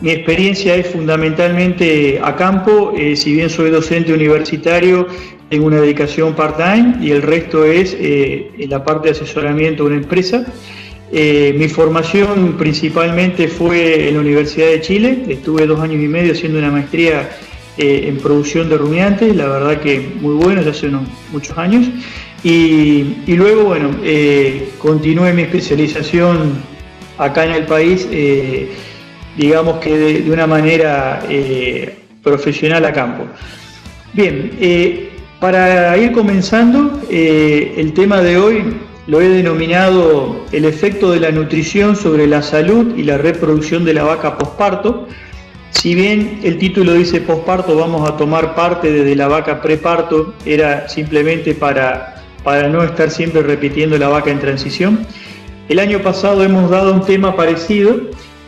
mi experiencia es fundamentalmente a campo, si bien soy docente universitario, tengo una dedicación part-time y el resto es en la parte de asesoramiento de una empresa. Mi formación principalmente fue en la Universidad de Chile, estuve 2 años y medio haciendo una maestría en producción de rumiantes, la verdad que muy bueno, ya hace muchos años, y luego, bueno, continué mi especialización acá en el país, digamos que de una manera profesional a campo. Bien, para ir comenzando, el tema de hoy lo he denominado el efecto de la nutrición sobre la salud y la reproducción de la vaca posparto. Si bien el título dice posparto, vamos a tomar parte desde la vaca preparto, era simplemente para no estar siempre repitiendo la vaca en transición. El año pasado hemos dado un tema parecido,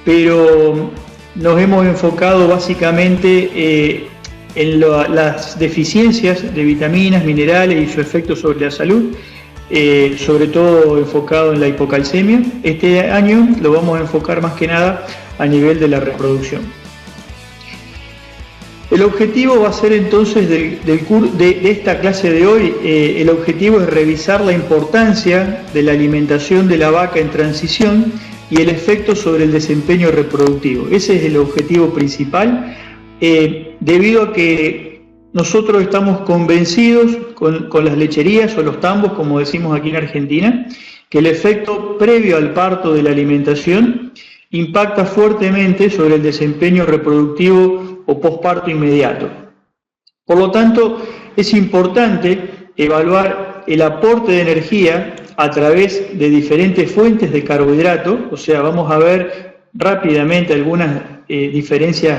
pero nos hemos enfocado básicamente en las deficiencias de vitaminas, minerales y su efecto sobre la salud, sobre todo enfocado en la hipocalcemia. Este año lo vamos a enfocar más que nada a nivel de la reproducción. El objetivo va a ser entonces de esta clase de hoy, el objetivo es revisar la importancia de la alimentación de la vaca en transición y el efecto sobre el desempeño reproductivo. Ese es el objetivo principal, debido a que nosotros estamos convencidos con las lecherías o los tambos, como decimos aquí en Argentina, que el efecto previo al parto de la alimentación impacta fuertemente sobre el desempeño reproductivo o posparto inmediato. Por lo tanto, es importante evaluar el aporte de energía a través de diferentes fuentes de carbohidratos, o sea, vamos a ver rápidamente algunas diferencias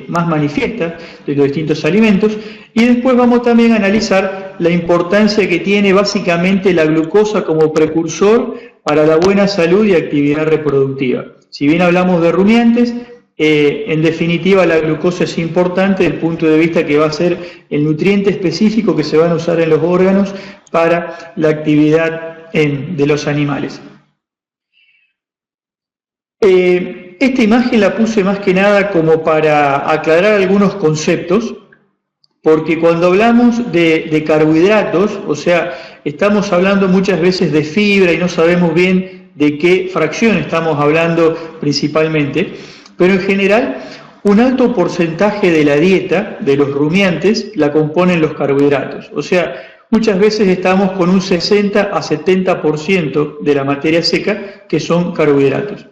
más manifiestas de los distintos alimentos, y después vamos también a analizar la importancia que tiene básicamente la glucosa como precursor para la buena salud y actividad reproductiva. Si bien hablamos de rumiantes, en definitiva la glucosa es importante desde el punto de vista que va a ser el nutriente específico que se van a usar en los órganos para la actividad de los animales. Esta imagen la puse más que nada como para aclarar algunos conceptos, porque cuando hablamos de carbohidratos, o sea, estamos hablando muchas veces de fibra y no sabemos bien de qué fracción estamos hablando principalmente, pero en general un alto porcentaje de la dieta de los rumiantes la componen los carbohidratos, o sea, muchas veces estamos con un 60 a 70% de la materia seca que son carbohidratos.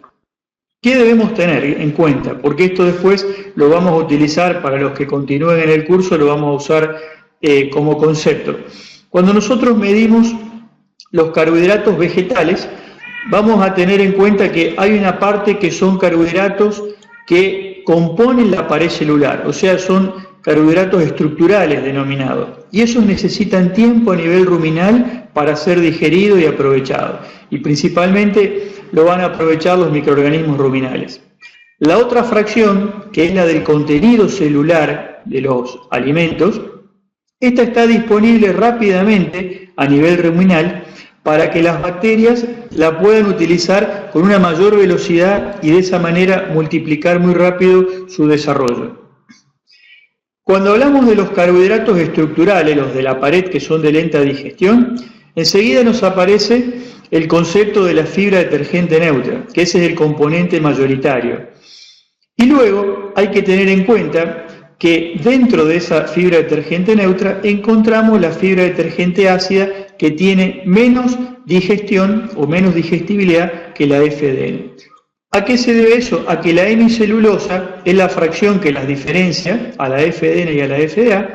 ¿Qué debemos tener en cuenta? Porque esto después lo vamos a utilizar para los que continúen en el curso, lo vamos a usar como concepto. Cuando nosotros medimos los carbohidratos vegetales, vamos a tener en cuenta que hay una parte que son carbohidratos que componen la pared celular, o sea, son carbohidratos estructurales denominados, y esos necesitan tiempo a nivel ruminal para ser digerido y aprovechado, y principalmente lo van a aprovechar los microorganismos ruminales. La otra fracción, que es la del contenido celular de los alimentos, esta está disponible rápidamente a nivel ruminal para que las bacterias la puedan utilizar con una mayor velocidad y de esa manera multiplicar muy rápido su desarrollo. Cuando hablamos de los carbohidratos estructurales, los de la pared que son de lenta digestión, enseguida nos aparece el concepto de la fibra detergente neutra, que ese es el componente mayoritario. Y luego hay que tener en cuenta que dentro de esa fibra detergente neutra encontramos la fibra detergente ácida que tiene menos digestión o menos digestibilidad que la FDN. ¿A qué se debe eso? A que la hemicelulosa es la fracción que las diferencia a la FDN y a la FDA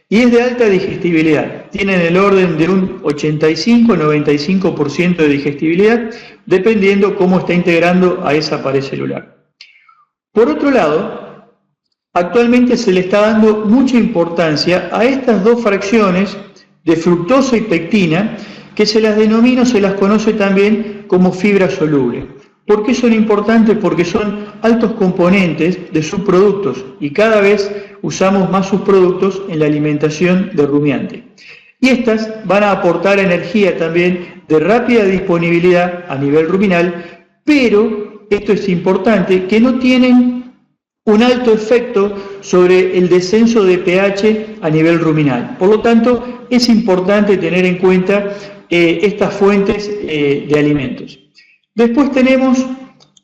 y es de alta digestibilidad. Tienen el orden de un 85-95% de digestibilidad, dependiendo cómo está integrando a esa pared celular. Por otro lado, actualmente se le está dando mucha importancia a estas dos fracciones de fructosa y pectina, que se las denomina o se las conoce también como fibra soluble. ¿Por qué son importantes? Porque son altos componentes de subproductos y cada vez usamos más subproductos en la alimentación de rumiante. Y estas van a aportar energía también de rápida disponibilidad a nivel ruminal, pero, esto es importante, que no tienen un alto efecto sobre el descenso de pH a nivel ruminal. Por lo tanto, es importante tener en cuenta estas fuentes de alimentos. Después tenemos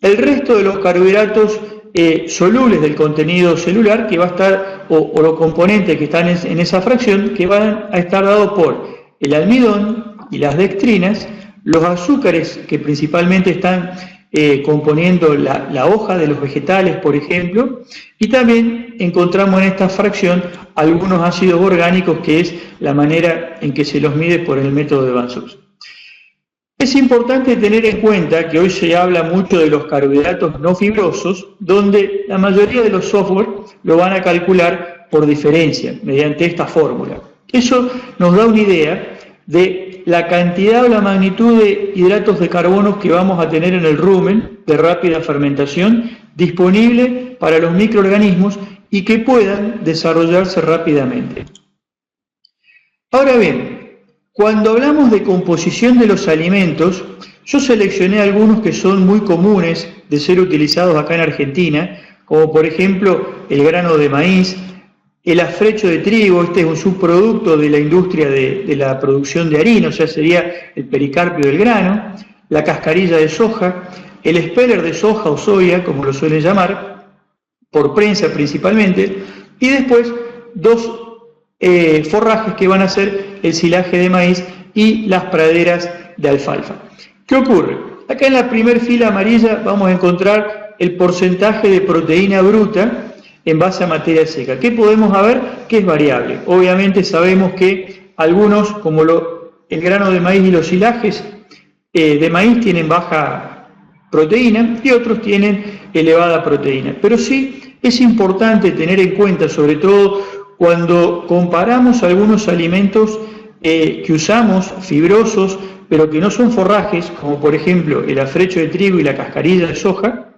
el resto de los carbohidratos solubles del contenido celular, que va a estar, o los componentes que están en esa fracción, que van a estar dados por el almidón y las dextrinas, los azúcares que principalmente están componiendo la hoja de los vegetales, por ejemplo, y también encontramos en esta fracción algunos ácidos orgánicos, que es la manera en que se los mide por el método de Van-Sups. Es importante tener en cuenta que hoy se habla mucho de los carbohidratos no fibrosos, donde la mayoría de los software lo van a calcular por diferencia, mediante esta fórmula. Eso nos da una idea de la cantidad o la magnitud de hidratos de carbono que vamos a tener en el rumen de rápida fermentación disponible para los microorganismos y que puedan desarrollarse rápidamente. Ahora bien, cuando hablamos de composición de los alimentos, yo seleccioné algunos que son muy comunes de ser utilizados acá en Argentina, como por ejemplo el grano de maíz, el afrecho de trigo. Este es un subproducto de la industria de la producción de harina, o sea, sería el pericarpio del grano, la cascarilla de soja, el speller de soja o soya, como lo suelen llamar, por prensa principalmente, y después dos forrajes que van a ser el silaje de maíz y las praderas de alfalfa. ¿Qué ocurre? Acá en la primera fila amarilla vamos a encontrar el porcentaje de proteína bruta en base a materia seca. ¿Qué podemos ver? Que es variable. Obviamente sabemos que algunos, como el grano de maíz y los silajes de maíz, tienen baja proteína y otros tienen elevada proteína. Pero sí es importante tener en cuenta, sobre todo cuando comparamos algunos alimentos que usamos, fibrosos, pero que no son forrajes, como por ejemplo el afrecho de trigo y la cascarilla de soja,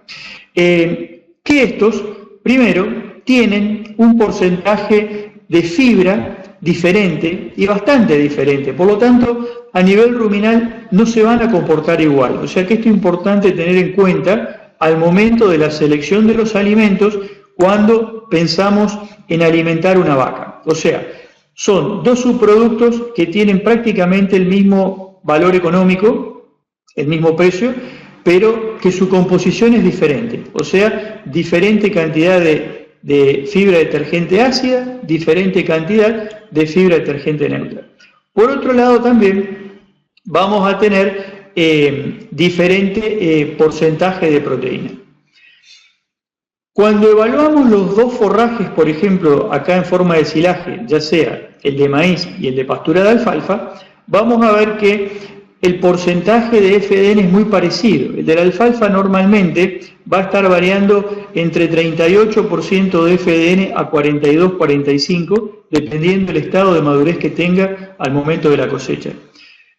que estos, primero, tienen un porcentaje de fibra diferente y bastante diferente. Por lo tanto, a nivel ruminal no se van a comportar igual. O sea que esto es importante tener en cuenta al momento de la selección de los alimentos cuando pensamos en alimentar una vaca. O sea, son dos subproductos que tienen prácticamente el mismo valor económico, el mismo precio, pero que su composición es diferente. O sea, diferente cantidad de fibra detergente ácida, diferente cantidad de fibra detergente neutra. Por otro lado, también vamos a tener diferente porcentaje de proteína. Cuando evaluamos los dos forrajes, por ejemplo, acá en forma de silaje, ya sea el de maíz y el de pastura de alfalfa, vamos a ver que el porcentaje de FDN es muy parecido. El de la alfalfa normalmente va a estar variando entre 38% de FDN a 42-45%, dependiendo del estado de madurez que tenga al momento de la cosecha.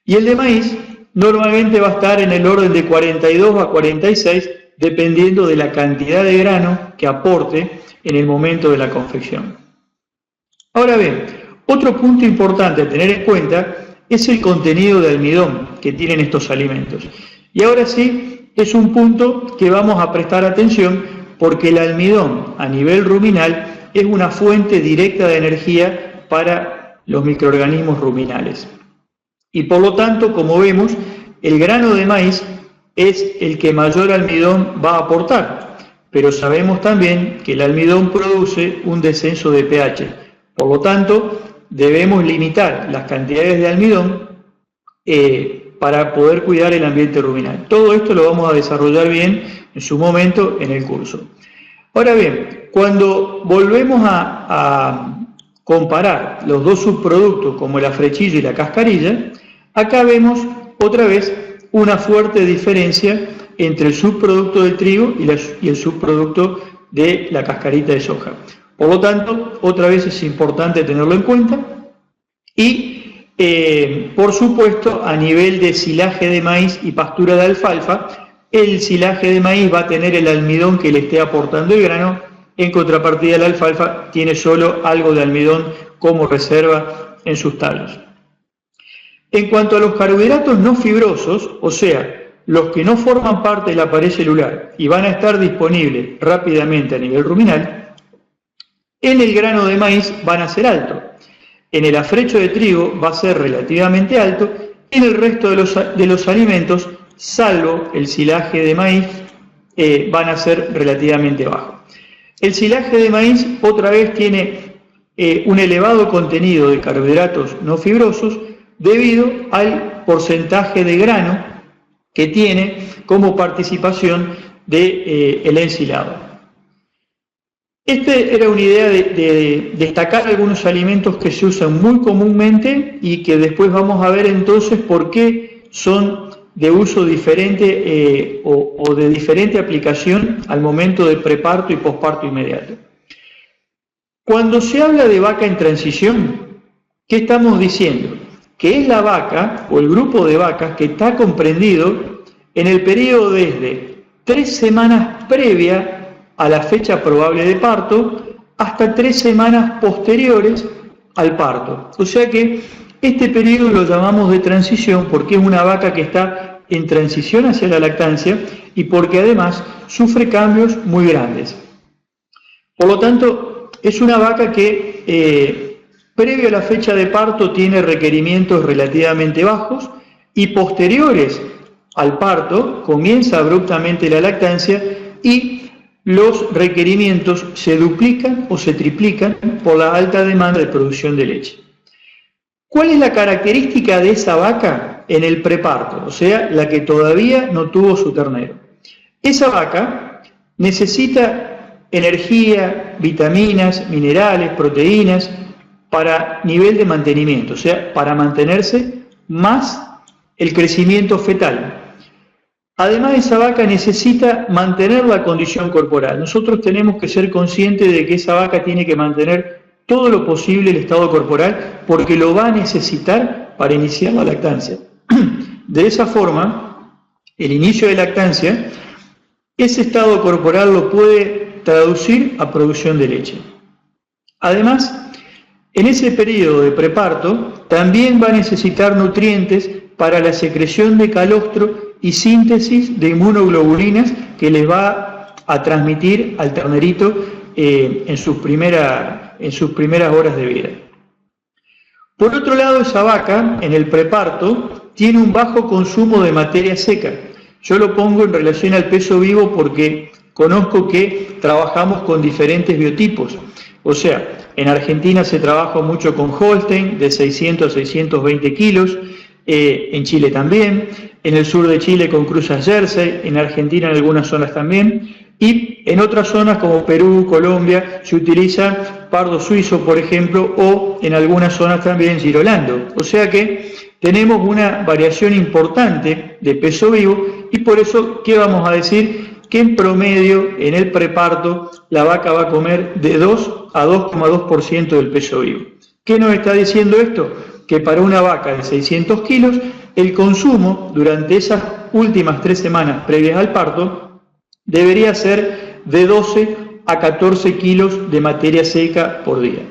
Y el de maíz normalmente va a estar en el orden de 42 a 46%, dependiendo de la cantidad de grano que aporte en el momento de la confección. Ahora bien, otro punto importante a tener en cuenta es el contenido de almidón que tienen estos alimentos. Y ahora sí, es un punto que vamos a prestar atención, porque el almidón a nivel ruminal es una fuente directa de energía para los microorganismos ruminales. Y por lo tanto, como vemos, el grano de maíz es el que mayor almidón va a aportar, pero sabemos también que el almidón produce un descenso de pH. Por lo tanto, debemos limitar las cantidades de almidón para poder cuidar el ambiente ruminal. Todo esto lo vamos a desarrollar bien en su momento en el curso. Ahora bien, cuando volvemos a comparar los dos subproductos como el afrechillo y la cascarilla, acá vemos otra vez una fuerte diferencia entre el subproducto del trigo y el subproducto de la cascarita de soja. Por lo tanto, otra vez es importante tenerlo en cuenta. Y, por supuesto, a nivel de silaje de maíz y pastura de alfalfa, el silaje de maíz va a tener el almidón que le esté aportando el grano, en contrapartida la alfalfa tiene solo algo de almidón como reserva en sus tallos. En cuanto a los carbohidratos no fibrosos, o sea, los que no forman parte de la pared celular y van a estar disponibles rápidamente a nivel ruminal, en el grano de maíz van a ser altos. En el afrecho de trigo va a ser relativamente alto, y en el resto de los alimentos, salvo el silaje de maíz, van a ser relativamente bajos. El silaje de maíz otra vez tiene un elevado contenido de carbohidratos no fibrosos debido al porcentaje de grano que tiene como participación del ensilado. Esta era una idea de destacar algunos alimentos que se usan muy comúnmente y que después vamos a ver entonces por qué son de uso diferente o de diferente aplicación al momento de preparto y posparto inmediato. Cuando se habla de vaca en transición, ¿qué estamos diciendo? Que es la vaca o el grupo de vacas que está comprendido en el periodo desde 3 semanas previa a la fecha probable de parto hasta 3 semanas posteriores al parto. O sea que este periodo lo llamamos de transición porque es una vaca que está en transición hacia la lactancia y porque además sufre cambios muy grandes. Por lo tanto, es una vaca que previo a la fecha de parto tiene requerimientos relativamente bajos y posteriores al parto comienza abruptamente la lactancia y los requerimientos se duplican o se triplican por la alta demanda de producción de leche. ¿Cuál es la característica de esa vaca en el preparto? O sea, la que todavía no tuvo su ternero. Esa vaca necesita energía, vitaminas, minerales, proteínas para nivel de mantenimiento, o sea, para mantenerse más el crecimiento fetal. Además, esa vaca necesita mantener la condición corporal. Nosotros tenemos que ser conscientes de que esa vaca tiene que mantener todo lo posible el estado corporal porque lo va a necesitar para iniciar la lactancia. De esa forma, el inicio de lactancia, ese estado corporal lo puede traducir a producción de leche. Además, en ese periodo de preparto también va a necesitar nutrientes para la secreción de calostro y síntesis de inmunoglobulinas que les va a transmitir al ternerito en sus primeras horas de vida. Por otro lado, esa vaca en el preparto tiene un bajo consumo de materia seca. Yo lo pongo en relación al peso vivo porque conozco que trabajamos con diferentes biotipos. O sea, en Argentina se trabaja mucho con Holstein de 600 a 620 kilos, en Chile también, en el sur de Chile con cruzas Jersey, en Argentina en algunas zonas también, y en otras zonas como Perú, Colombia, se utiliza pardo suizo, por ejemplo, o en algunas zonas también girolando. O sea que tenemos una variación importante de peso vivo y por eso, ¿qué vamos a decir? Que en promedio, en el preparto, la vaca va a comer de 2 a 2,2% del peso vivo. ¿Qué nos está diciendo esto? Que para una vaca de 600 kilos, el consumo durante esas últimas 3 semanas previas al parto debería ser de 12 a 14 kilos de materia seca por día.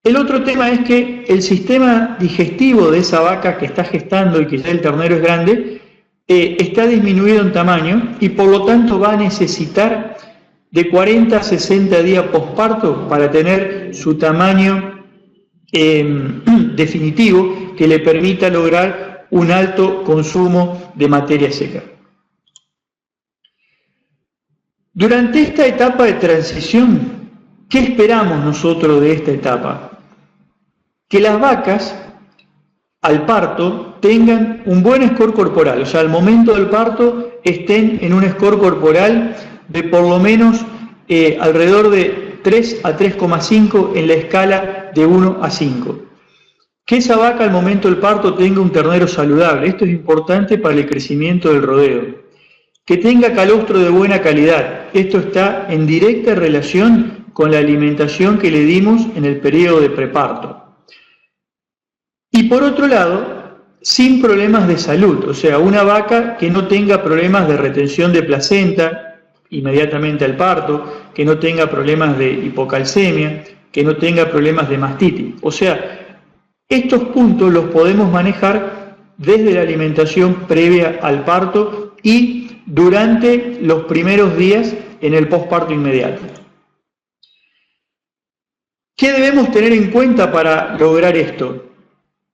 El otro tema es que el sistema digestivo de esa vaca que está gestando y que ya el ternero es grande, está disminuido en tamaño y por lo tanto va a necesitar de 40 a 60 días posparto para tener su tamaño definitivo que le permita lograr un alto consumo de materia seca. Durante esta etapa de transición, ¿qué esperamos nosotros de esta etapa? Que las vacas al parto tengan un buen score corporal, o sea, al momento del parto estén en un score corporal de por lo menos alrededor de 3 a 3,5 en la escala de 1 a 5. Que esa vaca al momento del parto tenga un ternero saludable, esto es importante para el crecimiento del rodeo. Que tenga calostro de buena calidad, esto está en directa relación con la alimentación que le dimos en el periodo de preparto. Y por otro lado, sin problemas de salud, o sea, una vaca que no tenga problemas de retención de placenta inmediatamente al parto, que no tenga problemas de hipocalcemia, que no tenga problemas de mastitis. O sea, estos puntos los podemos manejar desde la alimentación previa al parto y durante los primeros días en el posparto inmediato. ¿Qué debemos tener en cuenta para lograr esto?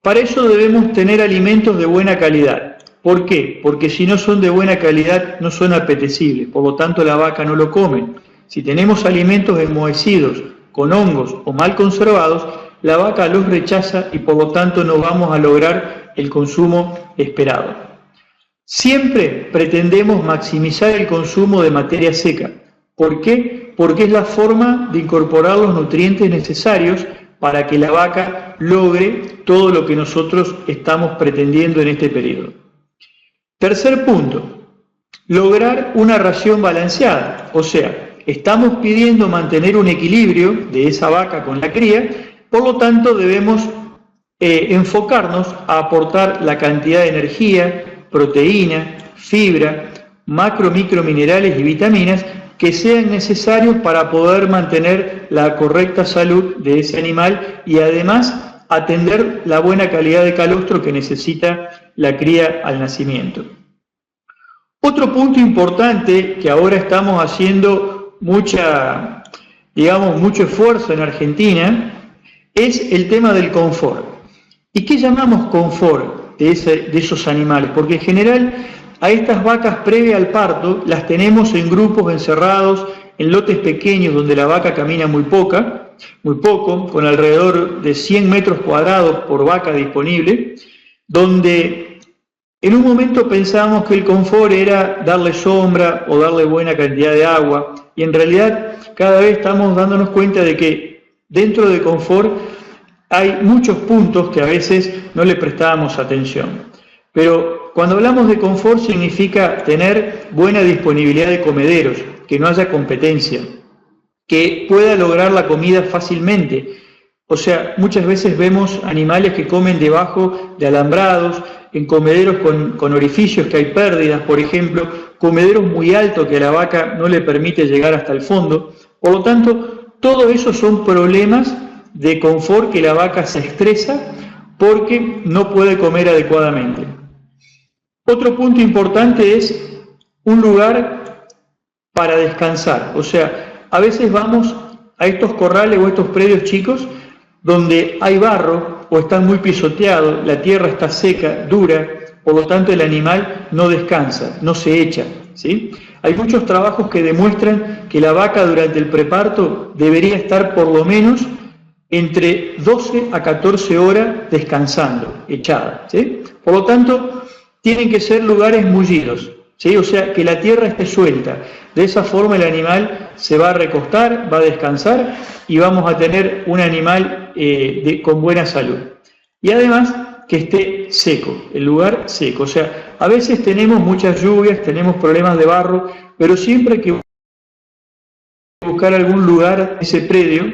Para eso debemos tener alimentos de buena calidad. ¿Por qué? Porque si no son de buena calidad no son apetecibles, por lo tanto la vaca no lo come. Si tenemos alimentos enmohecidos, con hongos o mal conservados, la vaca los rechaza y por lo tanto no vamos a lograr el consumo esperado. Siempre pretendemos maximizar el consumo de materia seca. ¿Por qué? Porque es la forma de incorporar los nutrientes necesarios para que la vaca logre todo lo que nosotros estamos pretendiendo en este periodo. Tercer punto, lograr una ración balanceada, o sea, estamos pidiendo mantener un equilibrio de esa vaca con la cría, por lo tanto debemos enfocarnos a aportar la cantidad de energía, proteína, fibra, macro, microminerales y vitaminas que sean necesarios para poder mantener la correcta salud de ese animal y además atender la buena calidad de calostro que necesita la cría al nacimiento. Otro punto importante que ahora estamos haciendo mucho esfuerzo en Argentina es el tema del confort. ¿Y qué llamamos confort de esos animales? Porque en general a estas vacas previa al parto las tenemos en grupos encerrados, en lotes pequeños donde la vaca camina muy poco, con alrededor de 100 metros cuadrados por vaca disponible, donde en un momento pensábamos que el confort era darle sombra o darle buena cantidad de agua, y en realidad cada vez estamos dándonos cuenta de que dentro de confort hay muchos puntos que a veces no le prestábamos atención. Pero cuando hablamos de confort significa tener buena disponibilidad de comederos, que no haya competencia, que pueda lograr la comida fácilmente. O sea, muchas veces vemos animales que comen debajo de alambrados, en comederos con orificios que hay pérdidas, por ejemplo, comederos muy altos que a la vaca no le permite llegar hasta el fondo. Por lo tanto, todo eso son problemas de confort que la vaca se estresa porque no puede comer adecuadamente. Otro punto importante es un lugar para descansar. O sea, a veces vamos a estos corrales o a estos predios chicos donde hay barro o están muy pisoteados, la tierra está seca, dura, por lo tanto el animal no descansa, no se echa, ¿sí? Hay muchos trabajos que demuestran que la vaca durante el preparto debería estar por lo menos entre 12 a 14 horas descansando, echada, ¿sí? Por lo tanto, tienen que ser lugares mullidos, ¿sí? O sea, que la tierra esté suelta. De esa forma el animal se va a recostar, va a descansar y vamos a tener un animal con buena salud. Y además que esté seco, el lugar seco. O sea, a veces tenemos muchas lluvias, tenemos problemas de barro, pero siempre hay que buscar algún lugar, ese predio,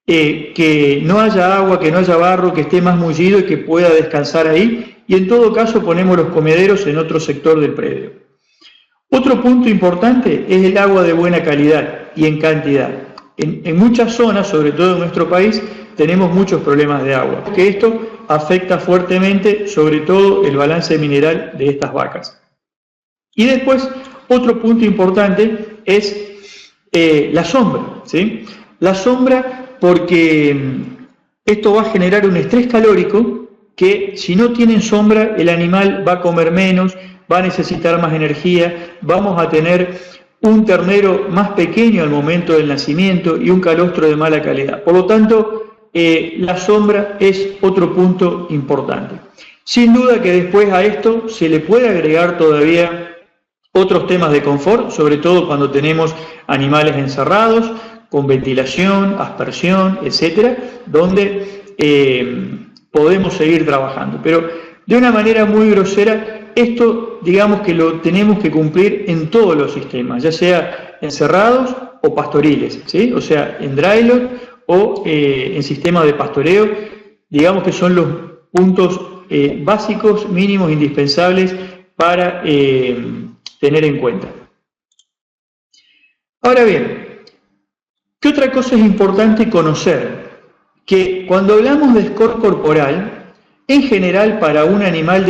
que no haya agua, que no haya barro, que esté más mullido y que pueda descansar ahí. Y en todo caso ponemos los comederos en otro sector del predio. Otro punto importante es el agua de buena calidad y en cantidad. En muchas zonas, sobre todo en nuestro país, tenemos muchos problemas de agua, que esto afecta fuertemente sobre todo el balance mineral de estas vacas. Y después, otro punto importante es la sombra, ¿sí? La sombra porque esto va a generar un estrés calórico que si no tienen sombra el animal va a comer menos, va a necesitar más energía, vamos a tener un ternero más pequeño al momento del nacimiento y un calostro de mala calidad. Por lo tanto, la sombra es otro punto importante. Sin duda que después a esto se le puede agregar todavía otros temas de confort, sobre todo cuando tenemos animales encerrados, con ventilación, aspersión, etcétera, donde podemos seguir trabajando. Pero de una manera muy grosera, esto digamos que lo tenemos que cumplir en todos los sistemas, ya sea encerrados o pastoriles, ¿sí? O sea, en dry-lot o en sistemas de pastoreo, digamos que son los puntos básicos, mínimos, indispensables para tener en cuenta. Ahora bien, ¿qué otra cosa es importante conocer? Que cuando hablamos de score corporal, En general, para un animal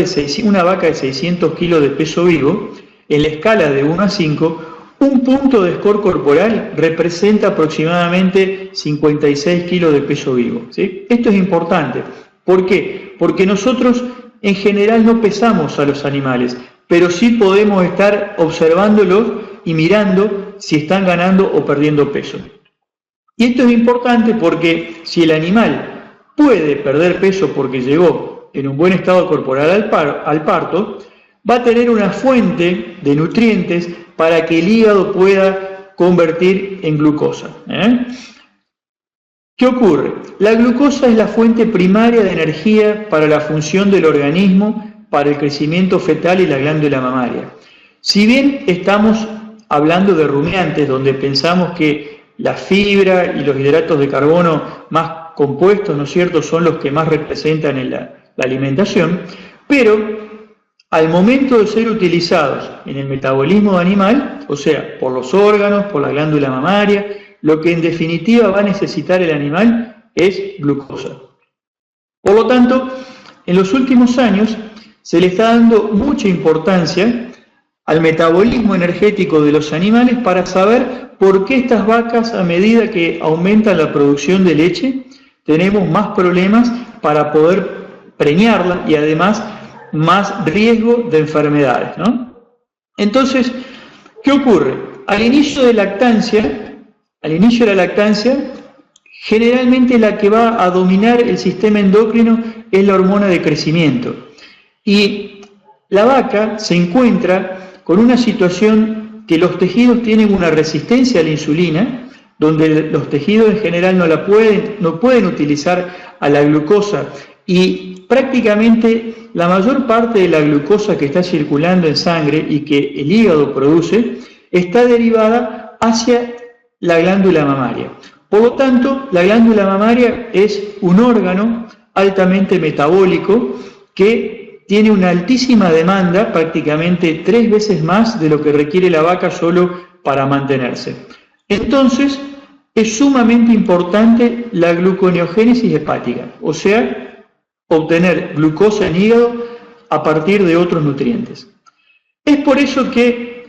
una vaca de 600 kilos de peso vivo, en la escala de 1 a 5, un punto de score corporal representa aproximadamente 56 kilos de peso vivo, ¿sí? Esto es importante. ¿Por qué? Porque nosotros en general no pesamos a los animales, pero sí podemos estar observándolos y mirando si están ganando o perdiendo peso. Y esto es importante porque si el animal puede perder peso porque llegó en un buen estado corporal al parto, va a tener una fuente de nutrientes para que el hígado pueda convertir en glucosa. ¿Qué ocurre? La glucosa es la fuente primaria de energía para la función del organismo, para el crecimiento fetal y la glándula mamaria. Si bien estamos hablando de rumiantes, donde pensamos que la fibra y los hidratos de carbono más compuestos, ¿no es cierto?, son los que más representan en la alimentación, pero al momento de ser utilizados en el metabolismo animal, o sea, por los órganos, por la glándula mamaria, lo que en definitiva va a necesitar el animal es glucosa. Por lo tanto, en los últimos años se le está dando mucha importancia al metabolismo energético de los animales para saber por qué estas vacas, a medida que aumentan la producción de leche, tenemos más problemas para poder preñarla y además más riesgo de enfermedades, ¿no? Entonces, ¿qué ocurre? Al inicio de la lactancia, generalmente la que va a dominar el sistema endocrino es la hormona de crecimiento. Y la vaca se encuentra con una situación que los tejidos tienen una resistencia a la insulina, donde los tejidos en general no pueden utilizar a la glucosa, y prácticamente la mayor parte de la glucosa que está circulando en sangre y que el hígado produce está derivada hacia la glándula mamaria. Por lo tanto, la glándula mamaria es un órgano altamente metabólico que tiene una altísima demanda, prácticamente 3 veces más de lo que requiere la vaca solo para mantenerse. Entonces, es sumamente importante la gluconeogénesis hepática, o sea, obtener glucosa en hígado a partir de otros nutrientes. Es por eso que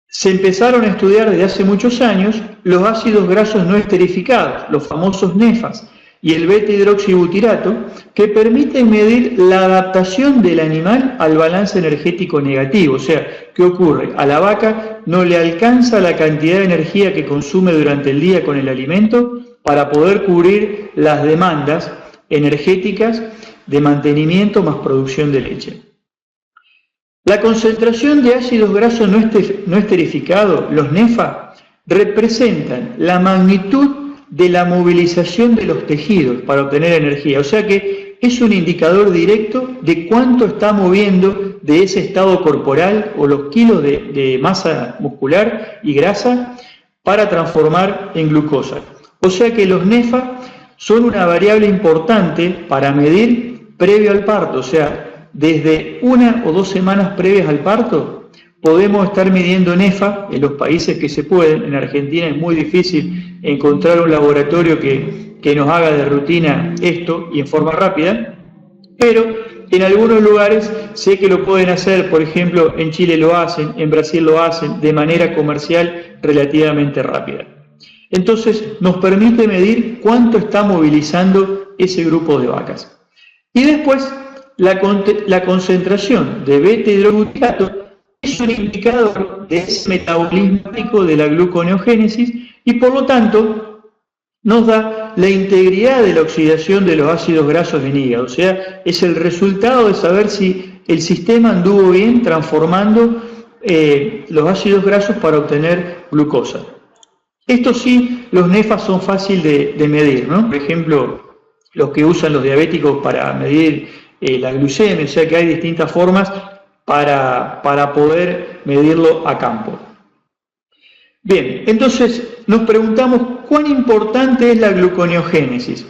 se empezaron a estudiar desde hace muchos años los ácidos grasos no esterificados, los famosos NEFAs, y el beta-hidroxibutirato, que permiten medir la adaptación del animal al balance energético negativo. O sea, ¿qué ocurre? A la vaca no le alcanza la cantidad de energía que consume durante el día con el alimento para poder cubrir las demandas energéticas de mantenimiento más producción de leche. La concentración de ácidos grasos no esterificados, los NEFA, representan la magnitud de la movilización de los tejidos para obtener energía. O sea que es un indicador directo de cuánto está moviendo de ese estado corporal o los kilos de masa muscular y grasa para transformar en glucosa. O sea que los NEFA son una variable importante para medir previo al parto, o sea, desde 1 o 2 semanas previas al parto, podemos estar midiendo NEFA en los países que se pueden. En Argentina es muy difícil encontrar un laboratorio que nos haga de rutina esto y en forma rápida, pero en algunos lugares sé que lo pueden hacer. Por ejemplo, en Chile lo hacen, en Brasil lo hacen de manera comercial relativamente rápida. Entonces nos permite medir cuánto está movilizando ese grupo de vacas. Y después la concentración de beta-hidroxibutirato es un indicador de ese metabolismo de la gluconeogénesis y por lo tanto nos da la integridad de la oxidación de los ácidos grasos en hígado. O sea, es el resultado de saber si el sistema anduvo bien transformando los ácidos grasos para obtener glucosa. Esto sí, los NEFAs son fáciles de medir, ¿no? Por ejemplo, los que usan los diabéticos para medir la glucemia, o sea que hay distintas formas para poder medirlo a campo. Bien, entonces nos preguntamos cuán importante es la gluconeogénesis.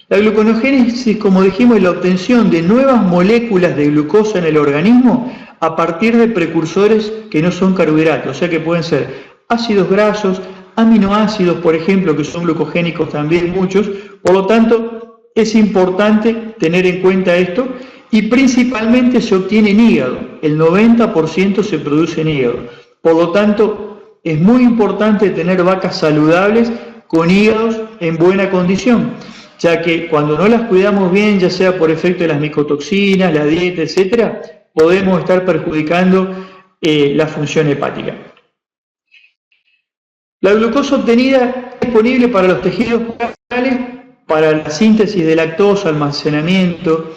La gluconeogénesis, como dijimos, es la obtención de nuevas moléculas de glucosa en el organismo a partir de precursores que no son carbohidratos, o sea que pueden ser ácidos grasos, aminoácidos, por ejemplo, que son glucogénicos también muchos. Por lo tanto, es importante tener en cuenta esto y principalmente se obtiene en hígado, el 90% se produce en hígado. Por lo tanto, es muy importante tener vacas saludables con hígados en buena condición, ya que cuando no las cuidamos bien, ya sea por efecto de las micotoxinas, la dieta, etcétera, podemos estar perjudicando la función hepática. La glucosa obtenida es disponible para los tejidos corporales, para la síntesis de lactosa, almacenamiento,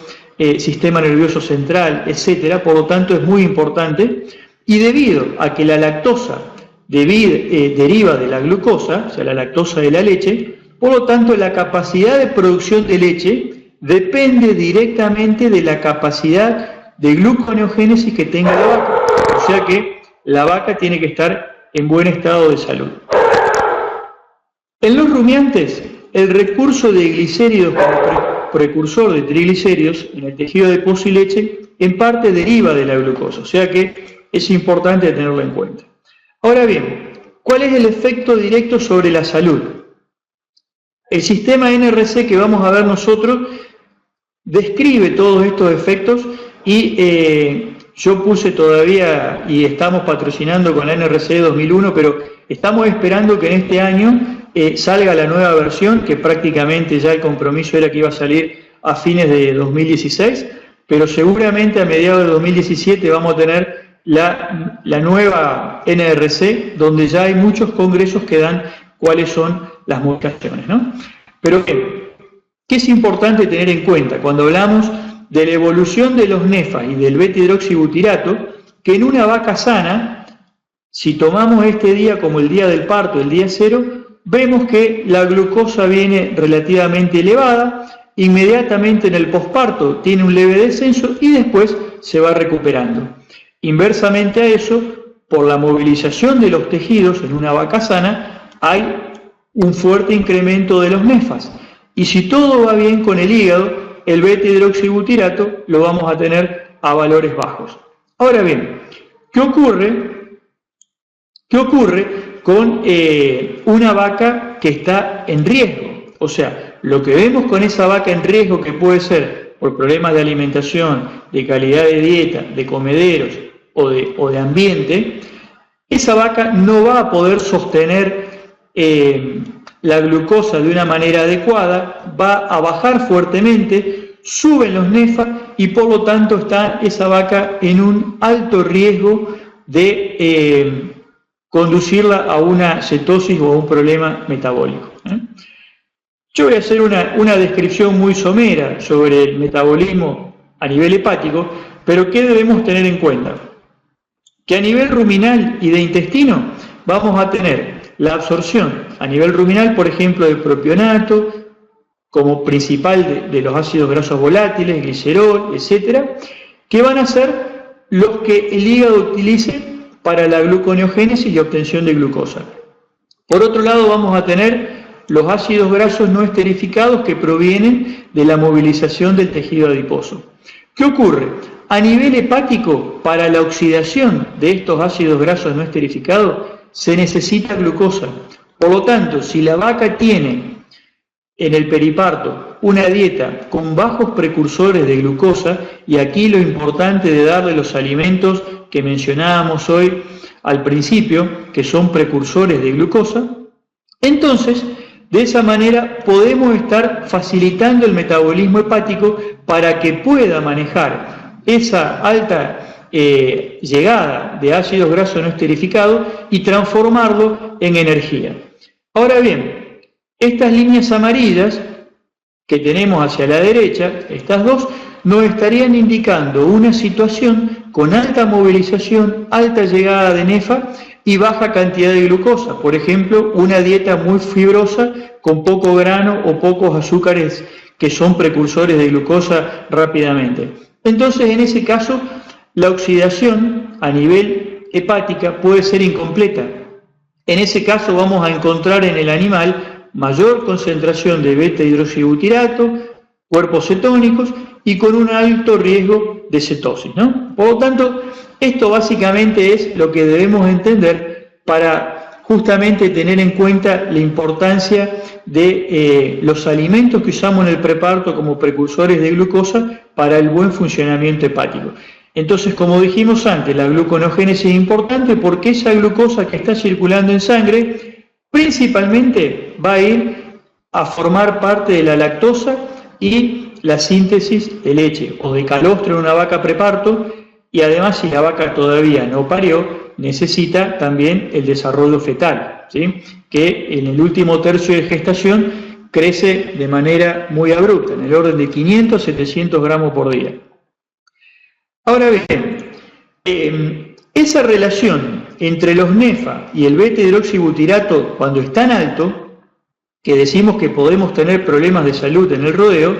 sistema nervioso central, etcétera. Por lo tanto, es muy importante. Y debido a que la lactosa deriva de la glucosa, o sea, la lactosa de la leche, por lo tanto, la capacidad de producción de leche depende directamente de la capacidad de gluconeogénesis que tenga la vaca. O sea que la vaca tiene que estar en buen estado de salud. En los rumiantes, el recurso de glicéridos como precursor de triglicéridos en el tejido adiposo y leche en parte deriva de la glucosa, o sea que es importante tenerlo en cuenta. Ahora bien, ¿cuál es el efecto directo sobre la salud? El sistema NRC que vamos a ver nosotros describe todos estos efectos y yo puse todavía, y estamos patrocinando con la NRC 2001, pero estamos esperando que en este año salga la nueva versión, que prácticamente ya el compromiso era que iba a salir a fines de 2016, pero seguramente a mediados de 2017 vamos a tener la nueva NRC, donde ya hay muchos congresos que dan cuáles son las modificaciones, ¿no? Pero ¿qué es importante tener en cuenta cuando hablamos de la evolución de los nefas y del beta-hidroxibutirato? Que en una vaca sana, si tomamos este día como el día del parto, el día 0, vemos que la glucosa viene relativamente elevada, inmediatamente en el posparto tiene un leve descenso y después se va recuperando. Inversamente a eso, por la movilización de los tejidos en una vaca sana, hay un fuerte incremento de los nefas. Y si todo va bien con el hígado, el beta-hidroxibutirato lo vamos a tener a valores bajos. Ahora bien, ¿qué ocurre con una vaca que está en riesgo? O sea, lo que vemos con esa vaca en riesgo, que puede ser por problemas de alimentación, de calidad de dieta, de comederos o de ambiente, esa vaca no va a poder sostener la glucosa de una manera adecuada, va a bajar fuertemente, suben los nefas y por lo tanto está esa vaca en un alto riesgo de conducirla a una cetosis o a un problema metabólico. Yo voy a hacer una descripción muy somera sobre el metabolismo a nivel hepático, pero ¿qué debemos tener en cuenta? Que a nivel ruminal y de intestino vamos a tener la absorción a nivel ruminal, por ejemplo, de propionato, como principal de los ácidos grasos volátiles, glicerol, etcétera, que van a ser los que el hígado utilice para la gluconeogénesis y obtención de glucosa. Por otro lado, vamos a tener los ácidos grasos no esterificados que provienen de la movilización del tejido adiposo. ¿Qué ocurre? A nivel hepático, para la oxidación de estos ácidos grasos no esterificados, se necesita glucosa. Por lo tanto, si la vaca tiene en el periparto una dieta con bajos precursores de glucosa, y aquí lo importante de darle los alimentos que mencionábamos hoy al principio, que son precursores de glucosa, entonces de esa manera podemos estar facilitando el metabolismo hepático para que pueda manejar esa alta llegada de ácidos grasos no esterificados y transformarlo en energía. Ahora bien, estas líneas amarillas que tenemos hacia la derecha, estas dos, nos estarían indicando una situación con alta movilización, alta llegada de nefa y baja cantidad de glucosa. Por ejemplo, una dieta muy fibrosa con poco grano o pocos azúcares que son precursores de glucosa rápidamente. Entonces, en ese caso, la oxidación a nivel hepática puede ser incompleta. En ese caso vamos a encontrar en el animal mayor concentración de beta-hidroxibutirato, cuerpos cetónicos y con un alto riesgo de cetosis, ¿no? Por lo tanto, esto básicamente es lo que debemos entender para justamente tener en cuenta la importancia de los alimentos que usamos en el preparto como precursores de glucosa para el buen funcionamiento hepático. Entonces, como dijimos antes, la gluconogénesis es importante porque esa glucosa que está circulando en sangre principalmente va a ir a formar parte de la lactosa y la síntesis de leche o de calostro en una vaca preparto, y además si la vaca todavía no parió, necesita también el desarrollo fetal, ¿sí? Que en el último tercio de gestación crece de manera muy abrupta, en el orden de 500 a 700 gramos por día. Ahora bien, esa relación entre los NEFA y el beta-hidroxibutirato cuando es tan alto, que decimos que podemos tener problemas de salud en el rodeo,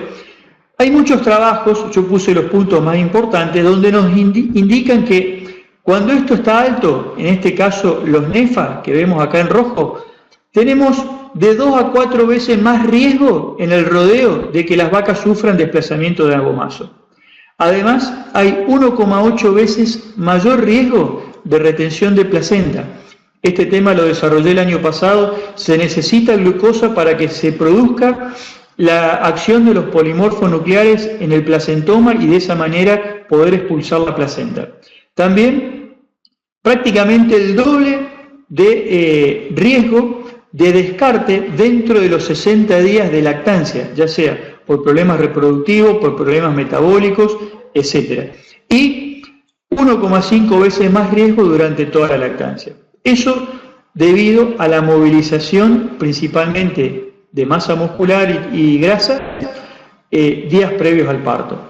hay muchos trabajos, yo puse los puntos más importantes, donde nos indican que cuando esto está alto, en este caso los NEFA, que vemos acá en rojo, tenemos de 2 a 4 veces más riesgo en el rodeo de que las vacas sufran desplazamiento de agomazo. Además, hay 1,8 veces mayor riesgo de retención de placenta. Este tema lo desarrollé el año pasado. Se necesita glucosa para que se produzca la acción de los polimorfos nucleares en el placentoma y de esa manera poder expulsar la placenta. También prácticamente el doble de riesgo de descarte dentro de los 60 días de lactancia, ya sea por problemas reproductivos, por problemas metabólicos, etc. Y 1,5 veces más riesgo durante toda la lactancia. Eso debido a la movilización principalmente de masa muscular y grasa días previos al parto.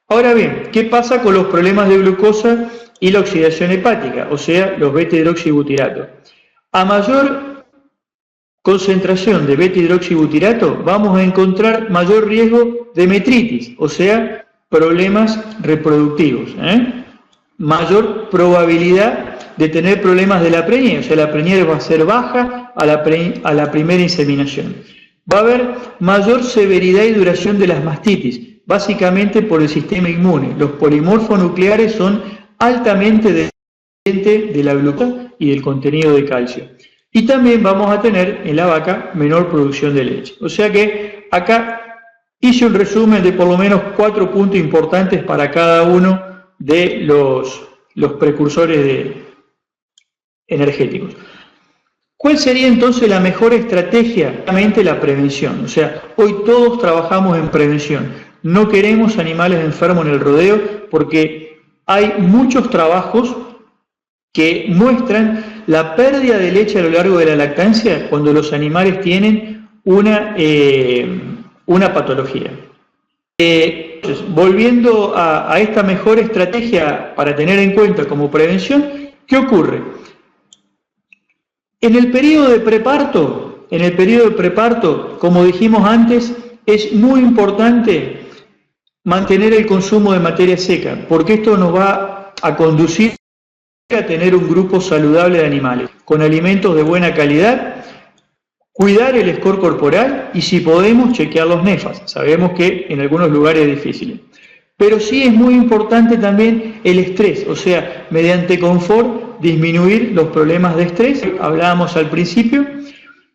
Ahora bien, ¿qué pasa con los problemas de glucosa y la oxidación hepática? O sea, los beta-hidroxibutiratos. A mayor concentración de beta-hidroxibutirato vamos a encontrar mayor riesgo de metritis, o sea, problemas reproductivos, mayor probabilidad de tener problemas de la preñez, o sea, la preñez va a ser baja a la primera inseminación. Va a haber mayor severidad y duración de las mastitis, básicamente por el sistema inmune. Los polimorfos nucleares son altamente dependientes de la glucosa y del contenido de calcio. Y también vamos a tener en la vaca menor producción de leche. O sea que acá hice un resumen de por lo menos 4 puntos importantes para cada uno de los precursores energéticos. ¿Cuál sería entonces la mejor estrategia? Realmente la prevención. O sea, hoy todos trabajamos en prevención. No queremos animales enfermos en el rodeo porque hay muchos trabajos que muestran la pérdida de leche a lo largo de la lactancia cuando los animales tienen una patología. Volviendo a esta mejor estrategia para tener en cuenta como prevención, ¿qué ocurre? En el periodo de preparto, como dijimos antes, es muy importante mantener el consumo de materia seca, porque esto nos va a conducir a tener un grupo saludable de animales, con alimentos de buena calidad, cuidar el score corporal y, si podemos, chequear los NEFAs. Sabemos que en algunos lugares es difícil. Pero sí es muy importante también el estrés, o sea, mediante confort, disminuir los problemas de estrés, hablábamos al principio,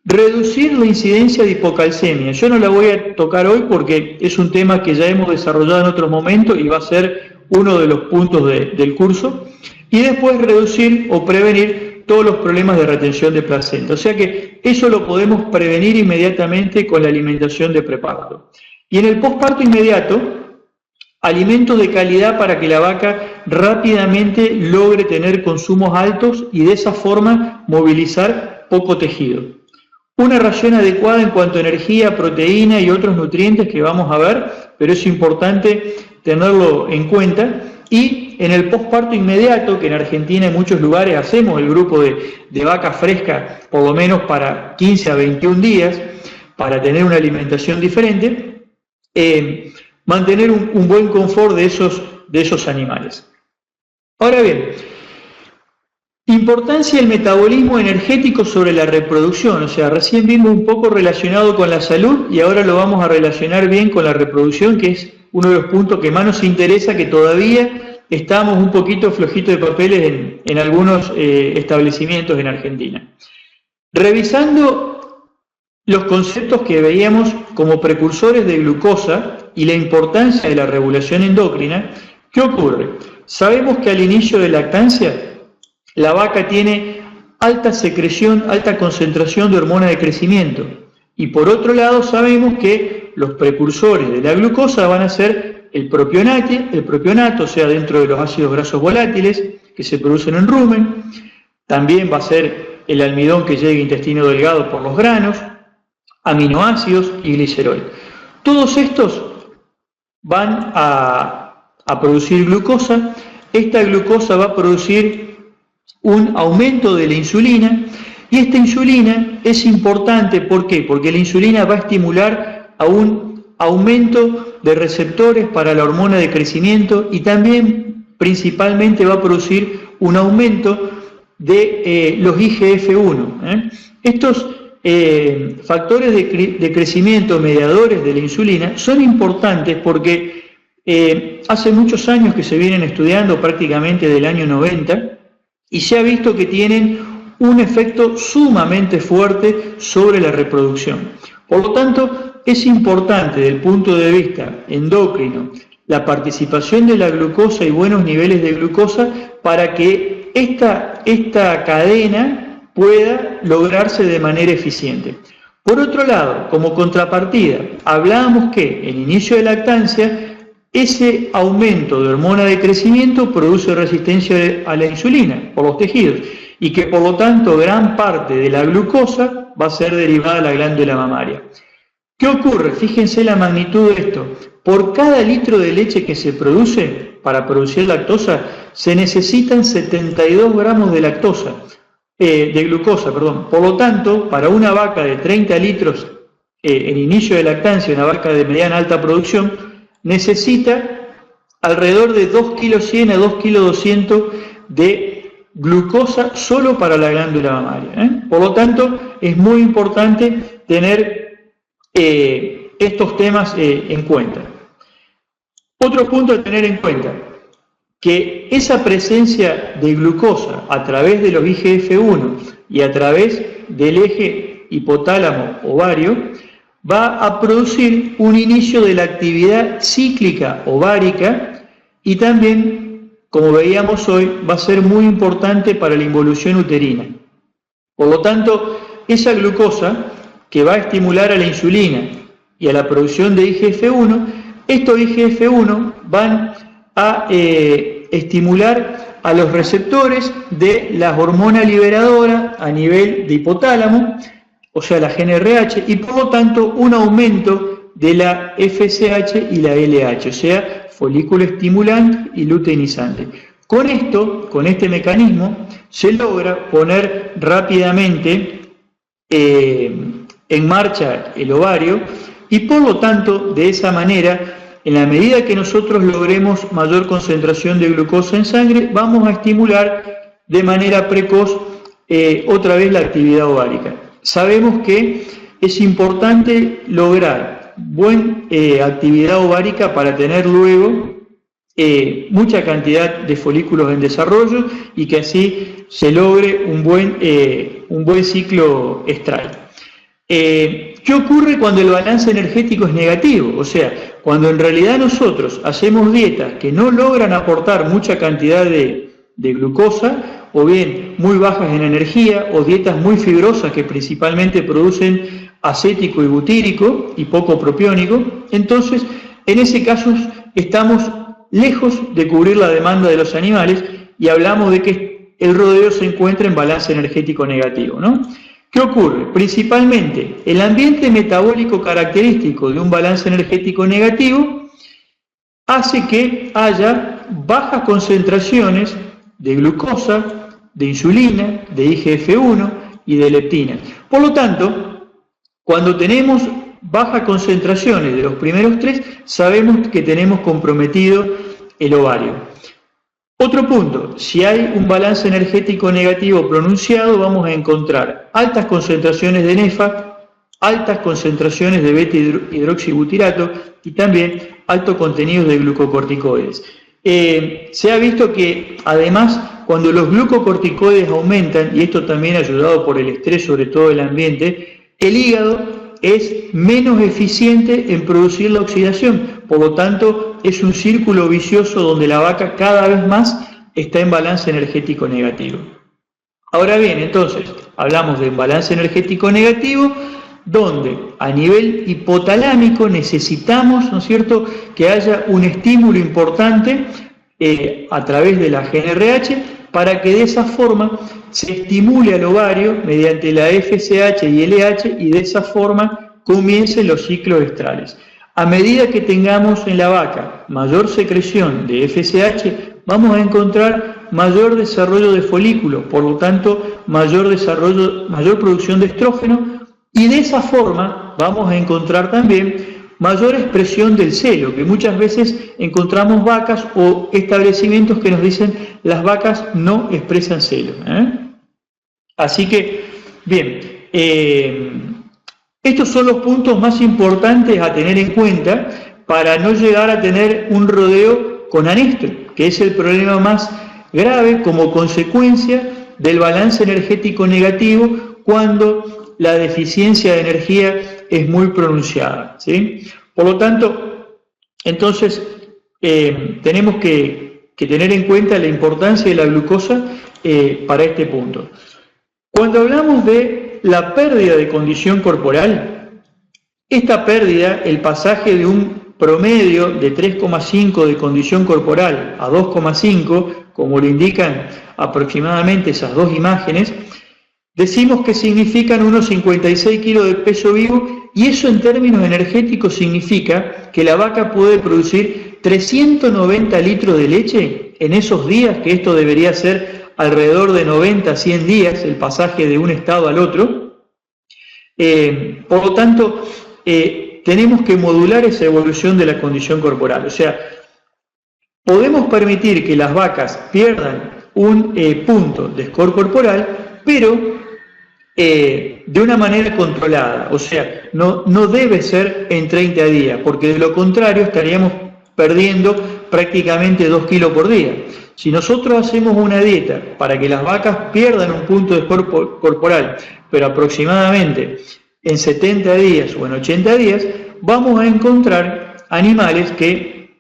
reducir la incidencia de hipocalcemia. Yo no la voy a tocar hoy porque es un tema que ya hemos desarrollado en otros momentos y va a ser uno de los puntos del curso. Y después reducir o prevenir todos los problemas de retención de placenta. O sea que eso lo podemos prevenir inmediatamente con la alimentación de preparto. Y en el posparto inmediato, alimentos de calidad para que la vaca rápidamente logre tener consumos altos y de esa forma movilizar poco tejido. Una ración adecuada en cuanto a energía, proteína y otros nutrientes que vamos a ver, pero es importante tenerlo en cuenta. Y en el posparto inmediato, que en Argentina en muchos lugares hacemos el grupo de vaca fresca por lo menos para 15 a 21 días, para tener una alimentación diferente, mantener un buen confort de esos animales. Ahora bien, importancia del metabolismo energético sobre la reproducción, o sea, recién vimos un poco relacionado con la salud y ahora lo vamos a relacionar bien con la reproducción, que es uno de los puntos que más nos interesa, que todavía estamos un poquito flojitos de papeles en algunos establecimientos en Argentina. Revisando los conceptos que veíamos como precursores de glucosa y la importancia de la regulación endocrina, ¿qué ocurre? Sabemos que al inicio de lactancia la vaca tiene alta secreción, alta concentración de hormona de crecimiento. Y por otro lado sabemos que los precursores de la glucosa van a ser el propionato, o sea, dentro de los ácidos grasos volátiles que se producen en rumen. También va a ser el almidón que llega a intestino delgado por los granos, aminoácidos y glicerol. Todos estos van a producir glucosa. Esta glucosa va a producir un aumento de la insulina, y esta insulina es importante, ¿por qué? Porque la insulina va a estimular a un aumento de receptores para la hormona de crecimiento y también principalmente va a producir un aumento de los IGF-1. Estos factores de crecimiento, mediadores de la insulina, son importantes porque hace muchos años que se vienen estudiando, prácticamente del año 90, y se ha visto que tienen un efecto sumamente fuerte sobre la reproducción. Por lo tanto, es importante desde el punto de vista endocrino la participación de la glucosa y buenos niveles de glucosa para que esta cadena pueda lograrse de manera eficiente. Por otro lado, como contrapartida, hablábamos que en inicio de lactancia ese aumento de hormona de crecimiento produce resistencia a la insulina por los tejidos y que por lo tanto gran parte de la glucosa va a ser derivada de la glándula mamaria. ¿Qué ocurre? Fíjense la magnitud de esto. Por cada litro de leche que se produce, para producir lactosa, se necesitan 72 gramos de glucosa. Por lo tanto, para una vaca de 30 litros en inicio de lactancia, una vaca de mediana alta producción, necesita alrededor de 2,100 kg a 2,2 kg de glucosa solo para la glándula mamaria. Por lo tanto, es muy importante tener estos temas en cuenta. Otro punto a tener en cuenta, que esa presencia de glucosa a través de los IGF-1 y a través del eje hipotálamo-ovario va a producir un inicio de la actividad cíclica ovárica y también, como veíamos hoy, va a ser muy importante para la involución uterina. Por lo tanto, esa glucosa que va a estimular a la insulina y a la producción de IGF-1, estos IGF-1 van a estimular a los receptores de la hormona liberadora a nivel de hipotálamo, o sea, la GnRH, y por lo tanto un aumento de la FSH y la LH, o sea, folículo estimulante y luteinizante. Con esto, con este mecanismo, se logra poner rápidamente en marcha el ovario y por lo tanto, de esa manera, en la medida que nosotros logremos mayor concentración de glucosa en sangre, vamos a estimular de manera precoz otra vez la actividad ovárica. Sabemos que es importante lograr buena actividad ovárica para tener luego mucha cantidad de folículos en desarrollo y que así se logre un buen ciclo estral. ¿Qué ocurre cuando el balance energético es negativo? O sea, cuando en realidad nosotros hacemos dietas que no logran aportar mucha cantidad de glucosa, o bien muy bajas en energía, o dietas muy fibrosas que principalmente producen acético y butírico y poco propiónico, entonces en ese caso estamos lejos de cubrir la demanda de los animales y hablamos de que el rodeo se encuentra en balance energético negativo, ¿no? ¿Qué ocurre? Principalmente el ambiente metabólico característico de un balance energético negativo hace que haya bajas concentraciones de glucosa, de insulina, de IGF-1 y de leptina. Por lo tanto, cuando tenemos bajas concentraciones de los primeros tres, sabemos que tenemos comprometido el ovario. Otro punto, si hay un balance energético negativo pronunciado, vamos a encontrar altas concentraciones de NEFA, altas concentraciones de beta-hidroxibutirato y también altos contenidos de glucocorticoides. Se ha visto que además cuando los glucocorticoides aumentan, y esto también ayudado por el estrés, sobre todo del ambiente, el hígado es menos eficiente en producir la oxidación, por lo tanto es un círculo vicioso donde la vaca cada vez más está en balance energético negativo. Ahora bien, entonces, hablamos de un balance energético negativo, donde a nivel hipotalámico necesitamos, ¿no es cierto?, que haya un estímulo importante a través de la GnRH para que de esa forma se estimule al ovario mediante la FSH y LH y de esa forma comiencen los ciclos estrales. A medida que tengamos en la vaca mayor secreción de FSH, vamos a encontrar mayor desarrollo de folículos, por lo tanto mayor producción de estrógeno, y de esa forma vamos a encontrar también mayor expresión del celo, que muchas veces encontramos vacas o establecimientos que nos dicen las vacas no expresan celo. Así que, bien, estos son los puntos más importantes a tener en cuenta para no llegar a tener un rodeo con anestro, que es el problema más grave como consecuencia del balance energético negativo cuando la deficiencia de energía es muy pronunciada, ¿sí? Por lo tanto, entonces, tenemos que tener en cuenta la importancia de la glucosa para este punto. Cuando hablamos de la pérdida de condición corporal, esta pérdida, el pasaje de un promedio de 3,5 de condición corporal a 2,5, como lo indican aproximadamente esas dos imágenes, decimos que significan unos 56 kilos de peso vivo, y eso en términos energéticos significa que la vaca puede producir 390 litros de leche en esos días, que esto debería ser alrededor de 90 a 100 días, el pasaje de un estado al otro. Por lo tanto, tenemos que modular esa evolución de la condición corporal. O sea, podemos permitir que las vacas pierdan un punto de score corporal, pero de una manera controlada. O sea, no debe ser en 30 días, porque de lo contrario estaríamos perdiendo prácticamente 2 kilos por día. Si nosotros hacemos una dieta para que las vacas pierdan un punto de score corporal, pero aproximadamente en 70 días o en 80 días, vamos a encontrar animales que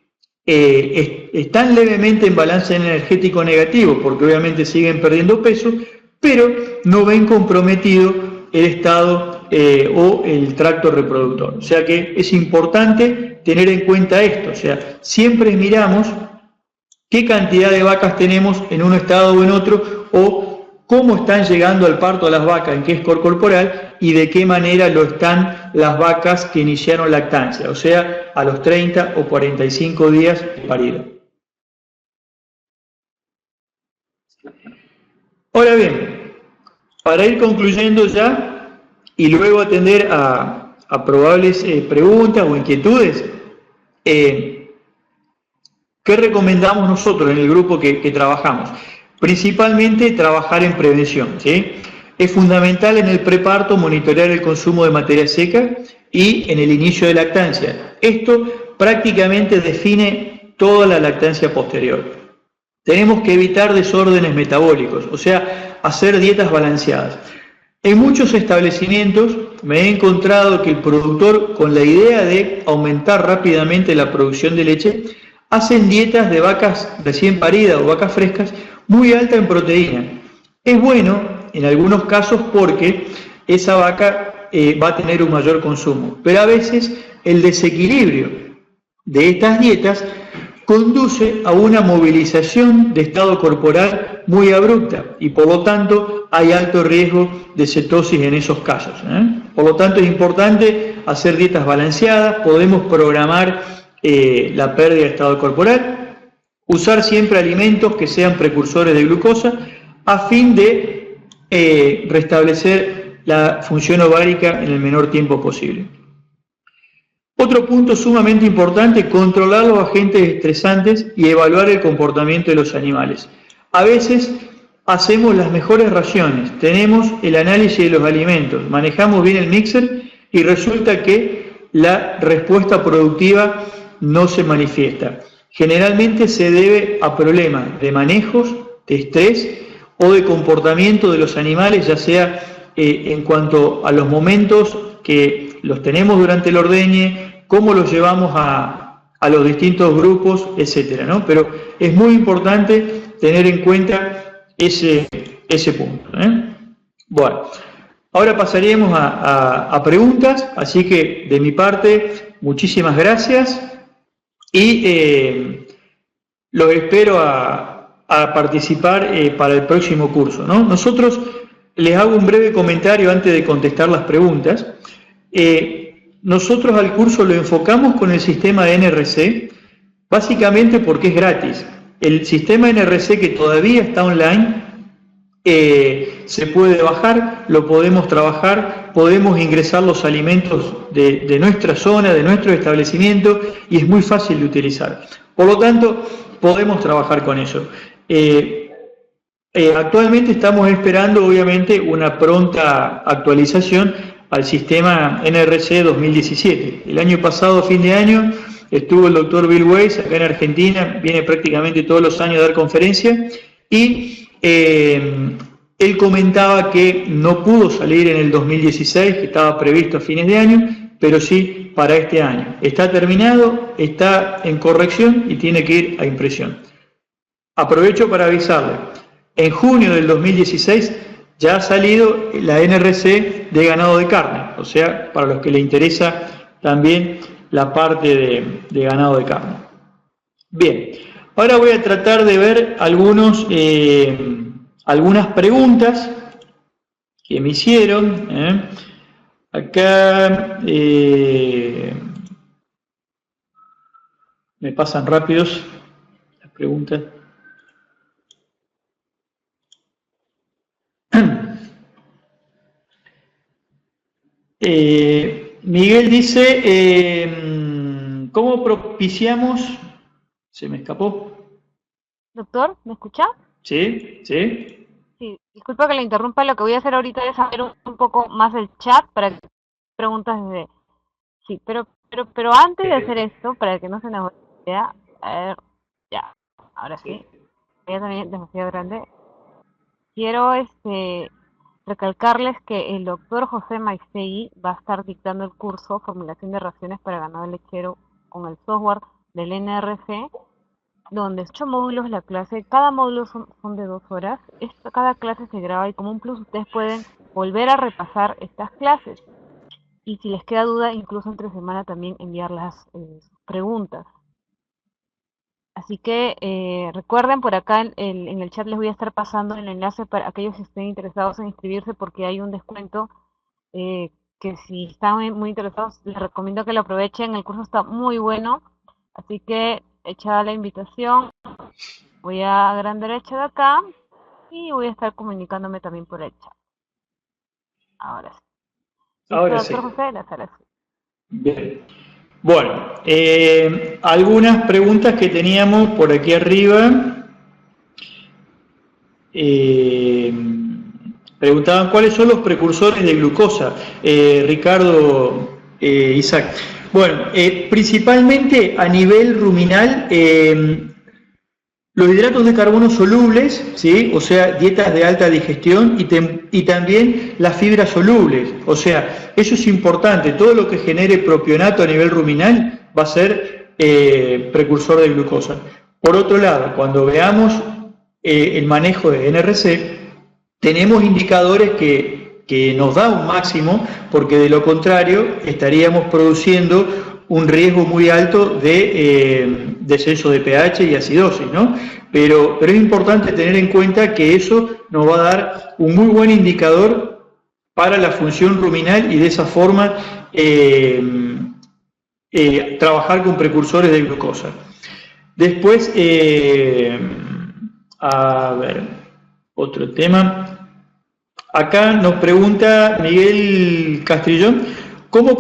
están levemente en balance energético negativo, porque obviamente siguen perdiendo peso, pero no ven comprometido el estado o el tracto reproductor. O sea que es importante tener en cuenta esto. O sea, siempre miramos qué cantidad de vacas tenemos en un estado o en otro, o cómo están llegando al parto las vacas, en qué score corporal, y de qué manera lo están las vacas que iniciaron lactancia, o sea, a los 30 o 45 días de parida. Ahora bien, para ir concluyendo ya y luego atender a probables preguntas o inquietudes, ¿qué recomendamos nosotros en el grupo que trabajamos? Principalmente trabajar en prevención, ¿sí? Es fundamental en el preparto monitorear el consumo de materia seca y en el inicio de lactancia. Esto prácticamente define toda la lactancia posterior. Tenemos que evitar desórdenes metabólicos, o sea, hacer dietas balanceadas. En muchos establecimientos me he encontrado que el productor, con la idea de aumentar rápidamente la producción de leche, hacen dietas de vacas recién paridas o vacas frescas muy alta en proteína. Es bueno en algunos casos porque esa vaca va a tener un mayor consumo, pero a veces el desequilibrio de estas dietas conduce a una movilización de estado corporal muy abrupta y por lo tanto hay alto riesgo de cetosis en esos casos. Por lo tanto es importante hacer dietas balanceadas, podemos programar la pérdida de estado corporal, usar siempre alimentos que sean precursores de glucosa a fin de restablecer la función ovárica en el menor tiempo posible. Otro punto sumamente importante, controlar los agentes estresantes y evaluar el comportamiento de los animales. A veces hacemos las mejores raciones, tenemos el análisis de los alimentos, manejamos bien el mixer y resulta que la respuesta productiva no se manifiesta. Generalmente se debe a problemas de manejos, estrés o de comportamiento de los animales, ya sea en cuanto a los momentos que los tenemos durante el ordeñe, cómo los llevamos a los distintos grupos, etcétera, ¿no? Pero es muy importante tener en cuenta ese punto, ¿eh? Bueno, ahora pasaríamos a preguntas, así que de mi parte, muchísimas gracias y los espero a participar para el próximo curso, ¿no? Nosotros, les hago un breve comentario antes de contestar las preguntas. Nosotros al curso lo enfocamos con el sistema de NRC, básicamente porque es gratis. El sistema NRC que todavía está online, se puede bajar, lo podemos trabajar, podemos ingresar los alimentos de nuestra zona, de nuestro establecimiento, y es muy fácil de utilizar. Por lo tanto, podemos trabajar con eso. Actualmente estamos esperando, obviamente, una pronta actualización al sistema NRC 2017. El año pasado, fin de año, estuvo el doctor Bill Weiss acá en Argentina, viene prácticamente todos los años a dar conferencias, y él comentaba que no pudo salir en el 2016, que estaba previsto a fines de año, pero sí para este año. Está terminado, está en corrección y tiene que ir a impresión. Aprovecho para avisarle, en junio del 2016 ya ha salido la NRC de ganado de carne, o sea, para los que les interesa también la parte de ganado de carne. Bien, ahora voy a tratar de ver algunas preguntas que me hicieron. Acá me pasan rápidos las preguntas. Miguel dice, ¿cómo propiciamos? Se me escapó. Doctor, ¿me escucha? Sí, sí. Sí, disculpa que le interrumpa, lo que voy a hacer ahorita es saber un poco más del chat para que preguntas desde... Sí, pero antes de hacer esto, para que no se nos olvide, a ver, ya, ahora sí, ya también es demasiado grande. Quiero recalcarles que el doctor José Maistegui va a estar dictando el curso Formulación de Raciones para Ganado Lechero con el software del NRC, donde 8 módulos la clase, cada módulo son de 2 horas, cada clase se graba y como un plus ustedes pueden volver a repasar estas clases. Y si les queda duda, incluso entre semana también enviar las preguntas. Así que recuerden, por acá en el chat les voy a estar pasando el enlace para aquellos que estén interesados en inscribirse porque hay un descuento que si están muy interesados les recomiendo que lo aprovechen, el curso está muy bueno, así que echada la invitación, voy a gran derecha de acá y voy a estar comunicándome también por el chat. Ahora sí. Ahora sí. Doctor José, la sala sí. Bien. Bueno, algunas preguntas que teníamos por aquí arriba. Preguntaban cuáles son los precursores de glucosa. Ricardo, Isaac. Bueno, principalmente a nivel ruminal, los hidratos de carbono solubles, ¿sí? O sea, dietas de alta digestión y también las fibras solubles. O sea, eso es importante. Todo lo que genere propionato a nivel ruminal va a ser precursor de glucosa. Por otro lado, cuando veamos el manejo de NRC, tenemos indicadores que nos da un máximo, porque de lo contrario estaríamos produciendo un riesgo muy alto de descenso de pH y acidosis, ¿no? Pero es importante tener en cuenta que eso nos va a dar un muy buen indicador para la función ruminal y de esa forma trabajar con precursores de glucosa. Después, a ver, otro tema. Acá nos pregunta Miguel Castrillón, ¿cómo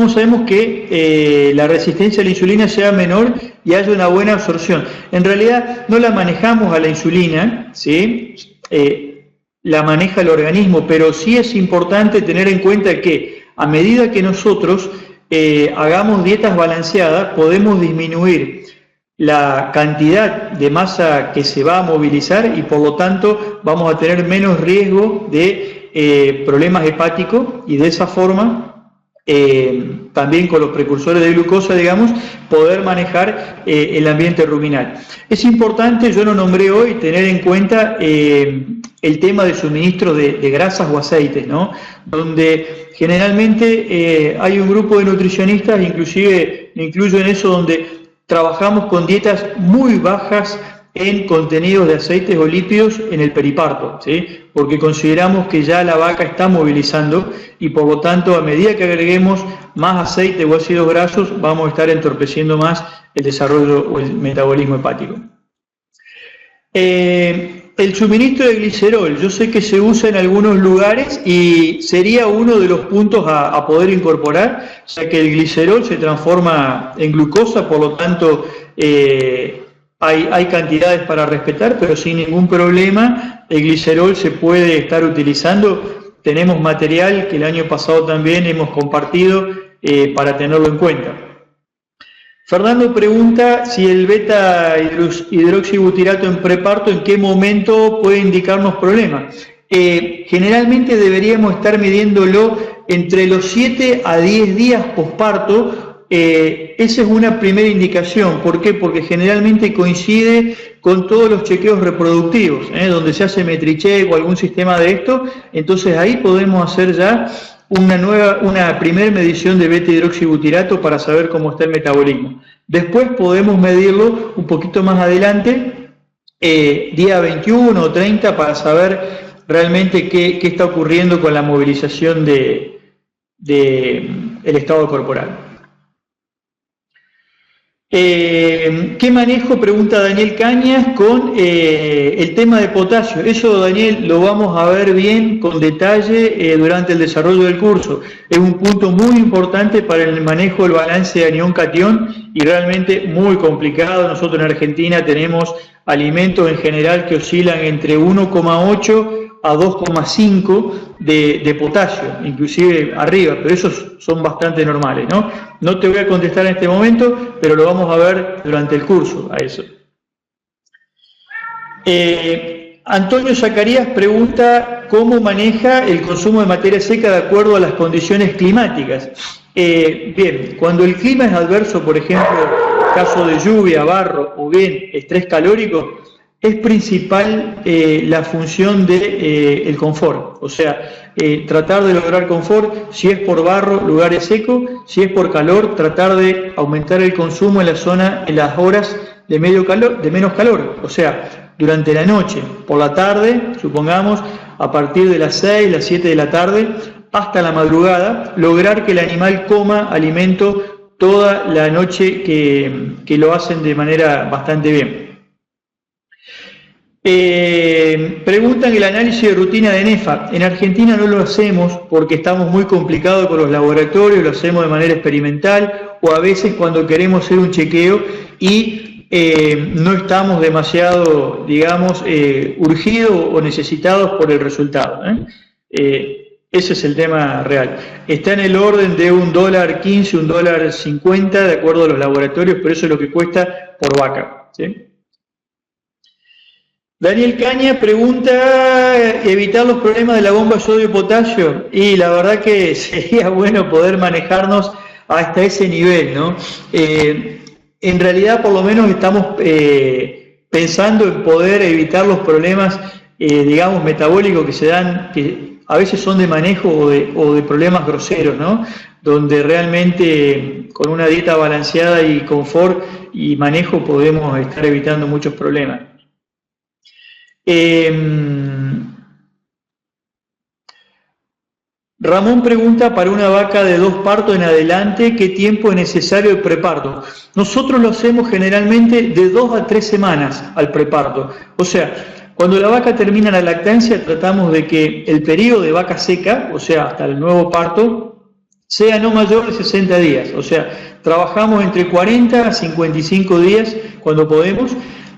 sabemos que la resistencia a la insulina sea menor y haya una buena absorción? En realidad no la manejamos a la insulina, ¿sí? La maneja el organismo, pero sí es importante tener en cuenta que a medida que nosotros hagamos dietas balanceadas, podemos disminuir la cantidad de masa que se va a movilizar y por lo tanto vamos a tener menos riesgo de problemas hepáticos y de esa forma también con los precursores de glucosa, digamos, poder manejar el ambiente ruminal. Es importante, yo lo nombré hoy, tener en cuenta el tema de suministro de grasas o aceites, ¿no? Donde generalmente hay un grupo de nutricionistas, inclusive me incluyo en eso, donde trabajamos con dietas muy bajas en contenidos de aceites o lípidos en el periparto, ¿sí? Porque consideramos que ya la vaca está movilizando y por lo tanto a medida que agreguemos más aceite o ácidos grasos vamos a estar entorpeciendo más el desarrollo o el metabolismo hepático. El suministro de glicerol, yo sé que se usa en algunos lugares y sería uno de los puntos a poder incorporar, ya que el glicerol se transforma en glucosa, por lo tanto hay cantidades para respetar, pero sin ningún problema el glicerol se puede estar utilizando. Tenemos material que el año pasado también hemos compartido para tenerlo en cuenta. Fernando pregunta si el beta-hidroxibutirato en preparto, ¿en qué momento puede indicarnos problemas? Generalmente deberíamos estar midiéndolo entre los 7 a 10 días posparto. Esa es una primera indicación. ¿Por qué? Porque generalmente coincide con todos los chequeos reproductivos, donde se hace metricheck o algún sistema de esto. Entonces ahí podemos hacer ya una primera medición de beta-hidroxibutirato para saber cómo está el metabolismo. Después podemos medirlo un poquito más adelante, día 21 o 30, para saber realmente qué está ocurriendo con la movilización del estado corporal. ¿Qué manejo? Pregunta Daniel Cañas con el tema de potasio. Eso, Daniel, lo vamos a ver bien con detalle durante el desarrollo del curso. Es un punto muy importante para el manejo del balance de anión-catión y realmente muy complicado. Nosotros en Argentina tenemos alimentos en general que oscilan entre 1,8 a 2,5 de potasio, inclusive arriba, pero esos son bastante normales, ¿no? No te voy a contestar en este momento, pero lo vamos a ver durante el curso a eso. Antonio Zacarías pregunta cómo maneja el consumo de materia seca de acuerdo a las condiciones climáticas. Bien, cuando el clima es adverso, por ejemplo, caso de lluvia, barro o bien estrés calórico, es principal la función del confort, o sea, tratar de lograr confort. Si es por barro, lugares secos; si es por calor, tratar de aumentar el consumo en la zona, en las horas de menos calor, o sea, durante la noche, por la tarde, supongamos, a partir de las 6, las 7 de la tarde, hasta la madrugada, lograr que el animal coma alimento toda la noche, que lo hacen de manera bastante bien. Preguntan el análisis de rutina de NEFA. En Argentina no lo hacemos porque estamos muy complicados con los laboratorios, lo hacemos de manera experimental o a veces cuando queremos hacer un chequeo y no estamos demasiado, digamos, urgidos o necesitados por el resultado. Ese es el tema real. Está en el orden de $1.15, $1.50 de acuerdo a los laboratorios, pero eso es lo que cuesta por vaca, ¿sí? Daniel Caña pregunta, evitar los problemas de la bomba sodio-potasio, y la verdad que sería bueno poder manejarnos hasta ese nivel, ¿no? En realidad, por lo menos estamos pensando en poder evitar los problemas, digamos, metabólicos que se dan, que a veces son de manejo o de problemas groseros, ¿no? Donde realmente con una dieta balanceada y confort y manejo podemos estar evitando muchos problemas. Ramón pregunta, para una vaca de 2 partos en adelante, ¿qué tiempo es necesario el preparto? Nosotros lo hacemos generalmente de 2 a 3 semanas al preparto. O sea, cuando la vaca termina la lactancia, tratamos de que el periodo de vaca seca, o sea, hasta el nuevo parto, sea no mayor de 60 días. O sea, trabajamos entre 40 a 55 días cuando podemos,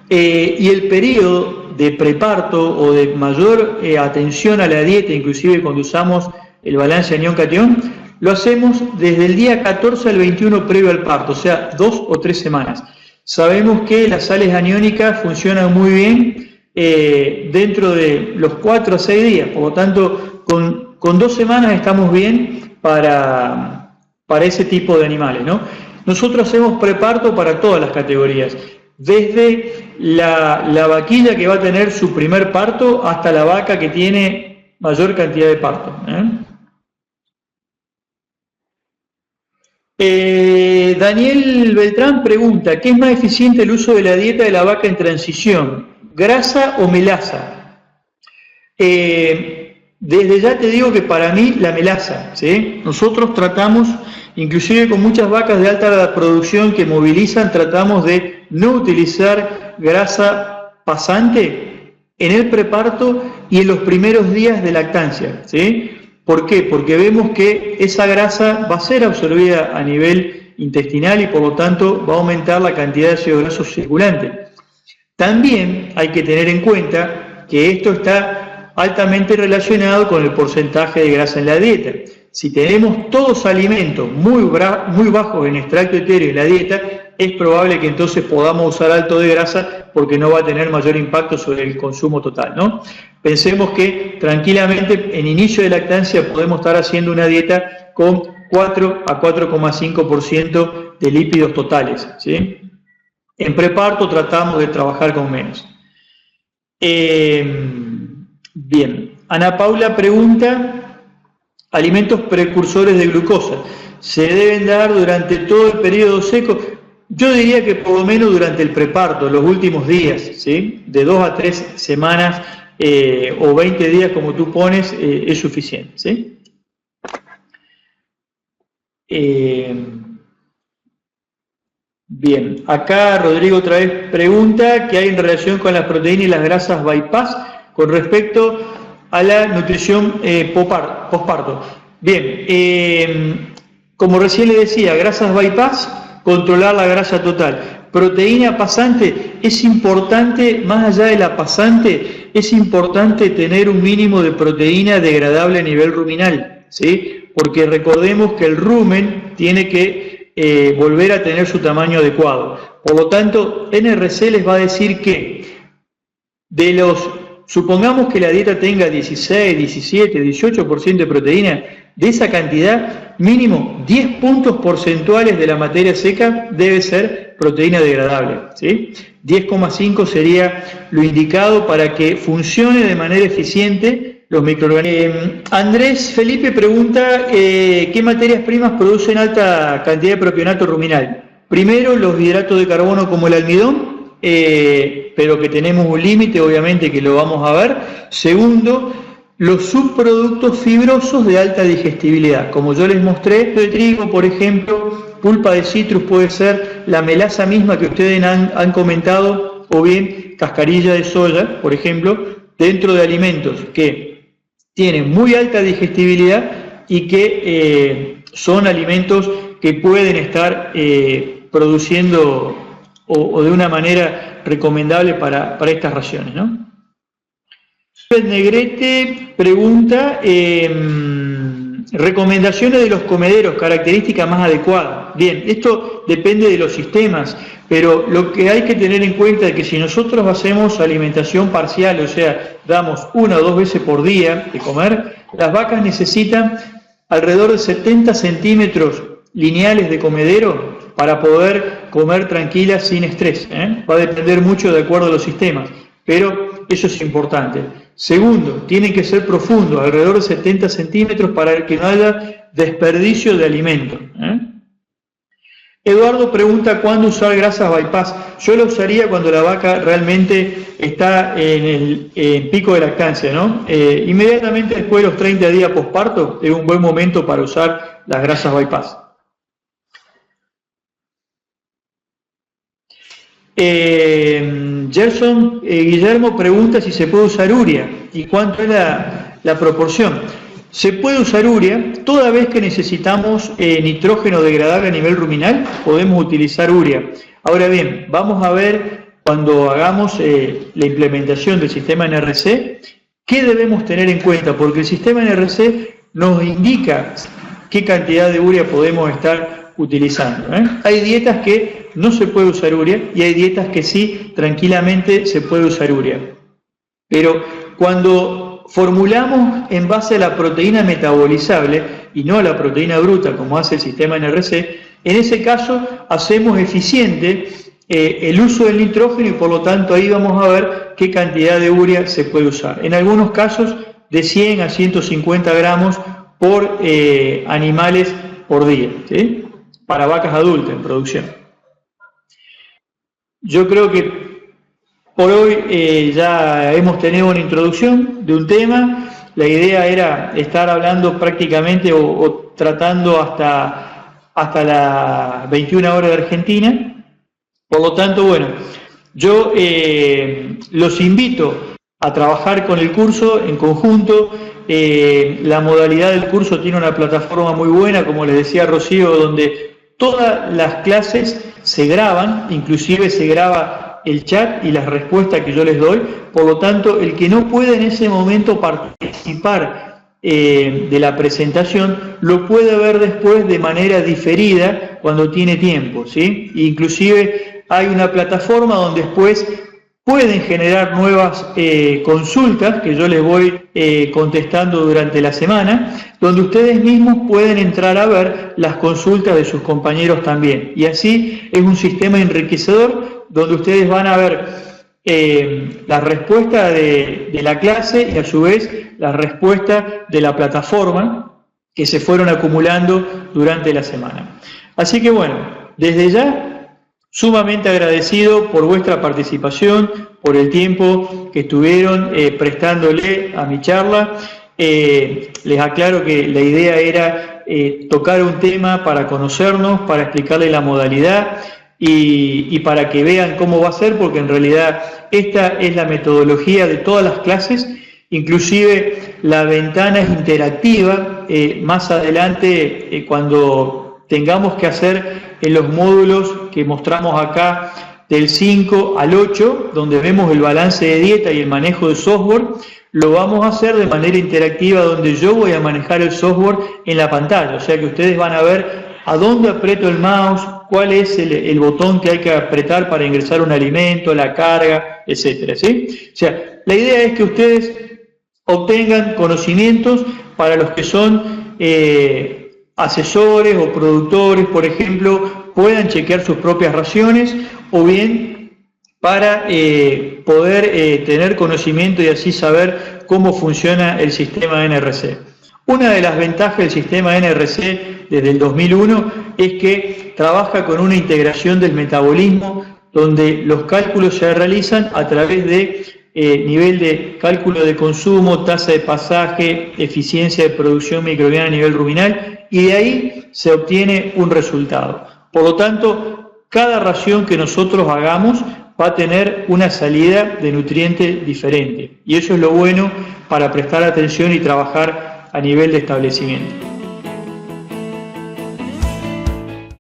y el periodo de preparto o de mayor atención a la dieta, inclusive cuando usamos el balance anión-catión, lo hacemos desde el día 14 al 21 previo al parto, o sea, 2 o 3 semanas. sabemos que las sales aniónicas funcionan muy bien dentro de los 4 a 6 días, por lo tanto, con 2 semanas estamos bien para ese tipo de animales, ¿no? Nosotros hacemos preparto para todas las categorías, desde la vaquilla que va a tener su primer parto hasta la vaca que tiene mayor cantidad de parto. Daniel Beltrán pregunta, ¿qué es más eficiente el uso de la dieta de la vaca en transición? ¿Grasa o melaza? Desde ya te digo que para mí la melaza, ¿sí? Nosotros tratamos, inclusive con muchas vacas de alta producción que movilizan, tratamos de no utilizar grasa pasante en el preparto y en los primeros días de lactancia, ¿sí? ¿Por qué? Porque vemos que esa grasa va a ser absorbida a nivel intestinal y por lo tanto va a aumentar la cantidad de ácido graso circulante. También hay que tener en cuenta que esto está altamente relacionado con el porcentaje de grasa en la dieta. Si tenemos todos alimentos muy bajos en extracto etéreo en la dieta, es probable que entonces podamos usar alto de grasa porque no va a tener mayor impacto sobre el consumo total, ¿no? Pensemos que tranquilamente en inicio de lactancia podemos estar haciendo una dieta con 4 a 4,5% de lípidos totales, ¿sí? En preparto tratamos de trabajar con menos. Bien, Ana Paula pregunta, alimentos precursores de glucosa, ¿se deben dar durante todo el periodo seco? Yo diría que por lo menos durante el preparto, los últimos días, ¿sí? De 2 a 3 semanas o 20 días como tú pones, es suficiente, ¿sí? Bien, acá Rodrigo otra vez pregunta qué hay en relación con las proteínas y las grasas bypass con respecto a la nutrición postparto. Bien, como recién le decía, grasas bypass, controlar la grasa total. Proteína pasante, es importante, más allá de la pasante, es importante tener un mínimo de proteína degradable a nivel ruminal, ¿sí? Porque recordemos que el rumen tiene que volver a tener su tamaño adecuado. Por lo tanto, NRC les va a decir que supongamos que la dieta tenga 16, 17, 18% de proteína, de esa cantidad, mínimo 10 puntos porcentuales de la materia seca debe ser proteína degradable, ¿sí? 10,5 sería lo indicado para que funcione de manera eficiente los microorganismos. Andrés Felipe pregunta, ¿qué materias primas producen alta cantidad de propionato ruminal? Primero, los hidratos de carbono como el almidón, pero que tenemos un límite, obviamente, que lo vamos a ver. Segundo, los subproductos fibrosos de alta digestibilidad. Como yo les mostré, de trigo, por ejemplo, pulpa de citrus puede ser la melaza misma que ustedes han comentado, o bien cascarilla de soya, por ejemplo, dentro de alimentos que tienen muy alta digestibilidad y que son alimentos que pueden estar produciendo o de una manera recomendable para estas raciones, ¿no? Negrete pregunta, recomendaciones de los comederos, características más adecuadas. Bien, esto depende de los sistemas, pero lo que hay que tener en cuenta es que si nosotros hacemos alimentación parcial, o sea, damos 1 o 2 veces por día de comer, las vacas necesitan alrededor de 70 centímetros lineales de comedero para poder comer tranquilas sin estrés, ¿eh? Va a depender mucho de acuerdo a los sistemas, pero eso es importante. Segundo, tienen que ser profundos, alrededor de 70 centímetros para que no haya desperdicio de alimento, ¿eh? Eduardo pregunta cuándo usar grasas bypass. Yo lo usaría cuando la vaca realmente está en el pico de lactancia, ¿no? Inmediatamente después de los 30 días posparto es un buen momento para usar las grasas bypass. Guillermo pregunta si se puede usar urea y cuánto es la proporción. Se puede usar urea toda vez que necesitamos nitrógeno degradable a nivel ruminal, podemos utilizar urea. Ahora bien, vamos a ver cuando hagamos la implementación del sistema NRC, qué debemos tener en cuenta, porque el sistema NRC nos indica qué cantidad de urea podemos estar utilizando, ¿eh? Hay dietas que no se puede usar urea y hay dietas que sí, tranquilamente se puede usar urea. Pero cuando formulamos en base a la proteína metabolizable y no a la proteína bruta como hace el sistema NRC, en ese caso hacemos eficiente el uso del nitrógeno y por lo tanto ahí vamos a ver qué cantidad de urea se puede usar. En algunos casos de 100 a 150 gramos por animales por día, ¿sí? Para vacas adultas en producción. Yo creo que por hoy ya hemos tenido una introducción de un tema. La idea era estar hablando prácticamente o tratando hasta las 21 horas de Argentina. Por lo tanto, bueno, yo los invito a trabajar con el curso en conjunto. La modalidad del curso tiene una plataforma muy buena, como les decía Rocío, donde todas las clases se graban, inclusive se graba el chat y las respuestas que yo les doy. Por lo tanto, el que no puede en ese momento participar de la presentación, lo puede ver después de manera diferida cuando tiene tiempo, ¿sí? Inclusive hay una plataforma donde después pueden generar nuevas consultas que yo les voy contestando durante la semana, donde ustedes mismos pueden entrar a ver las consultas de sus compañeros también. Y así es un sistema enriquecedor donde ustedes van a ver la respuesta de la clase y a su vez la respuesta de la plataforma que se fueron acumulando durante la semana. Así que bueno, desde ya sumamente agradecido por vuestra participación, por el tiempo que estuvieron prestándole a mi charla. Les aclaro que la idea era tocar un tema para conocernos, para explicarle la modalidad y para que vean cómo va a ser, porque en realidad esta es la metodología de todas las clases, inclusive la ventana es interactiva. Más adelante, cuando tengamos que hacer en los módulos que mostramos acá del 5 al 8, donde vemos el balance de dieta y el manejo de software, lo vamos a hacer de manera interactiva, donde yo voy a manejar el software en la pantalla, o sea que ustedes van a ver a dónde aprieto el mouse, cuál es el botón que hay que apretar para ingresar un alimento, la carga, etcétera, ¿sí? O sea, la idea es que ustedes obtengan conocimientos para los que son asesores o productores, por ejemplo, puedan chequear sus propias raciones, o bien para poder tener conocimiento y así saber cómo funciona el sistema NRC. Una de las ventajas del sistema NRC desde el 2001 es que trabaja con una integración del metabolismo, donde los cálculos se realizan a través de nivel de cálculo de consumo, tasa de pasaje, eficiencia de producción microbiana a nivel ruminal, y de ahí se obtiene un resultado. Por lo tanto, cada ración que nosotros hagamos va a tener una salida de nutrientes diferente, y eso es lo bueno para prestar atención y trabajar a nivel de establecimiento.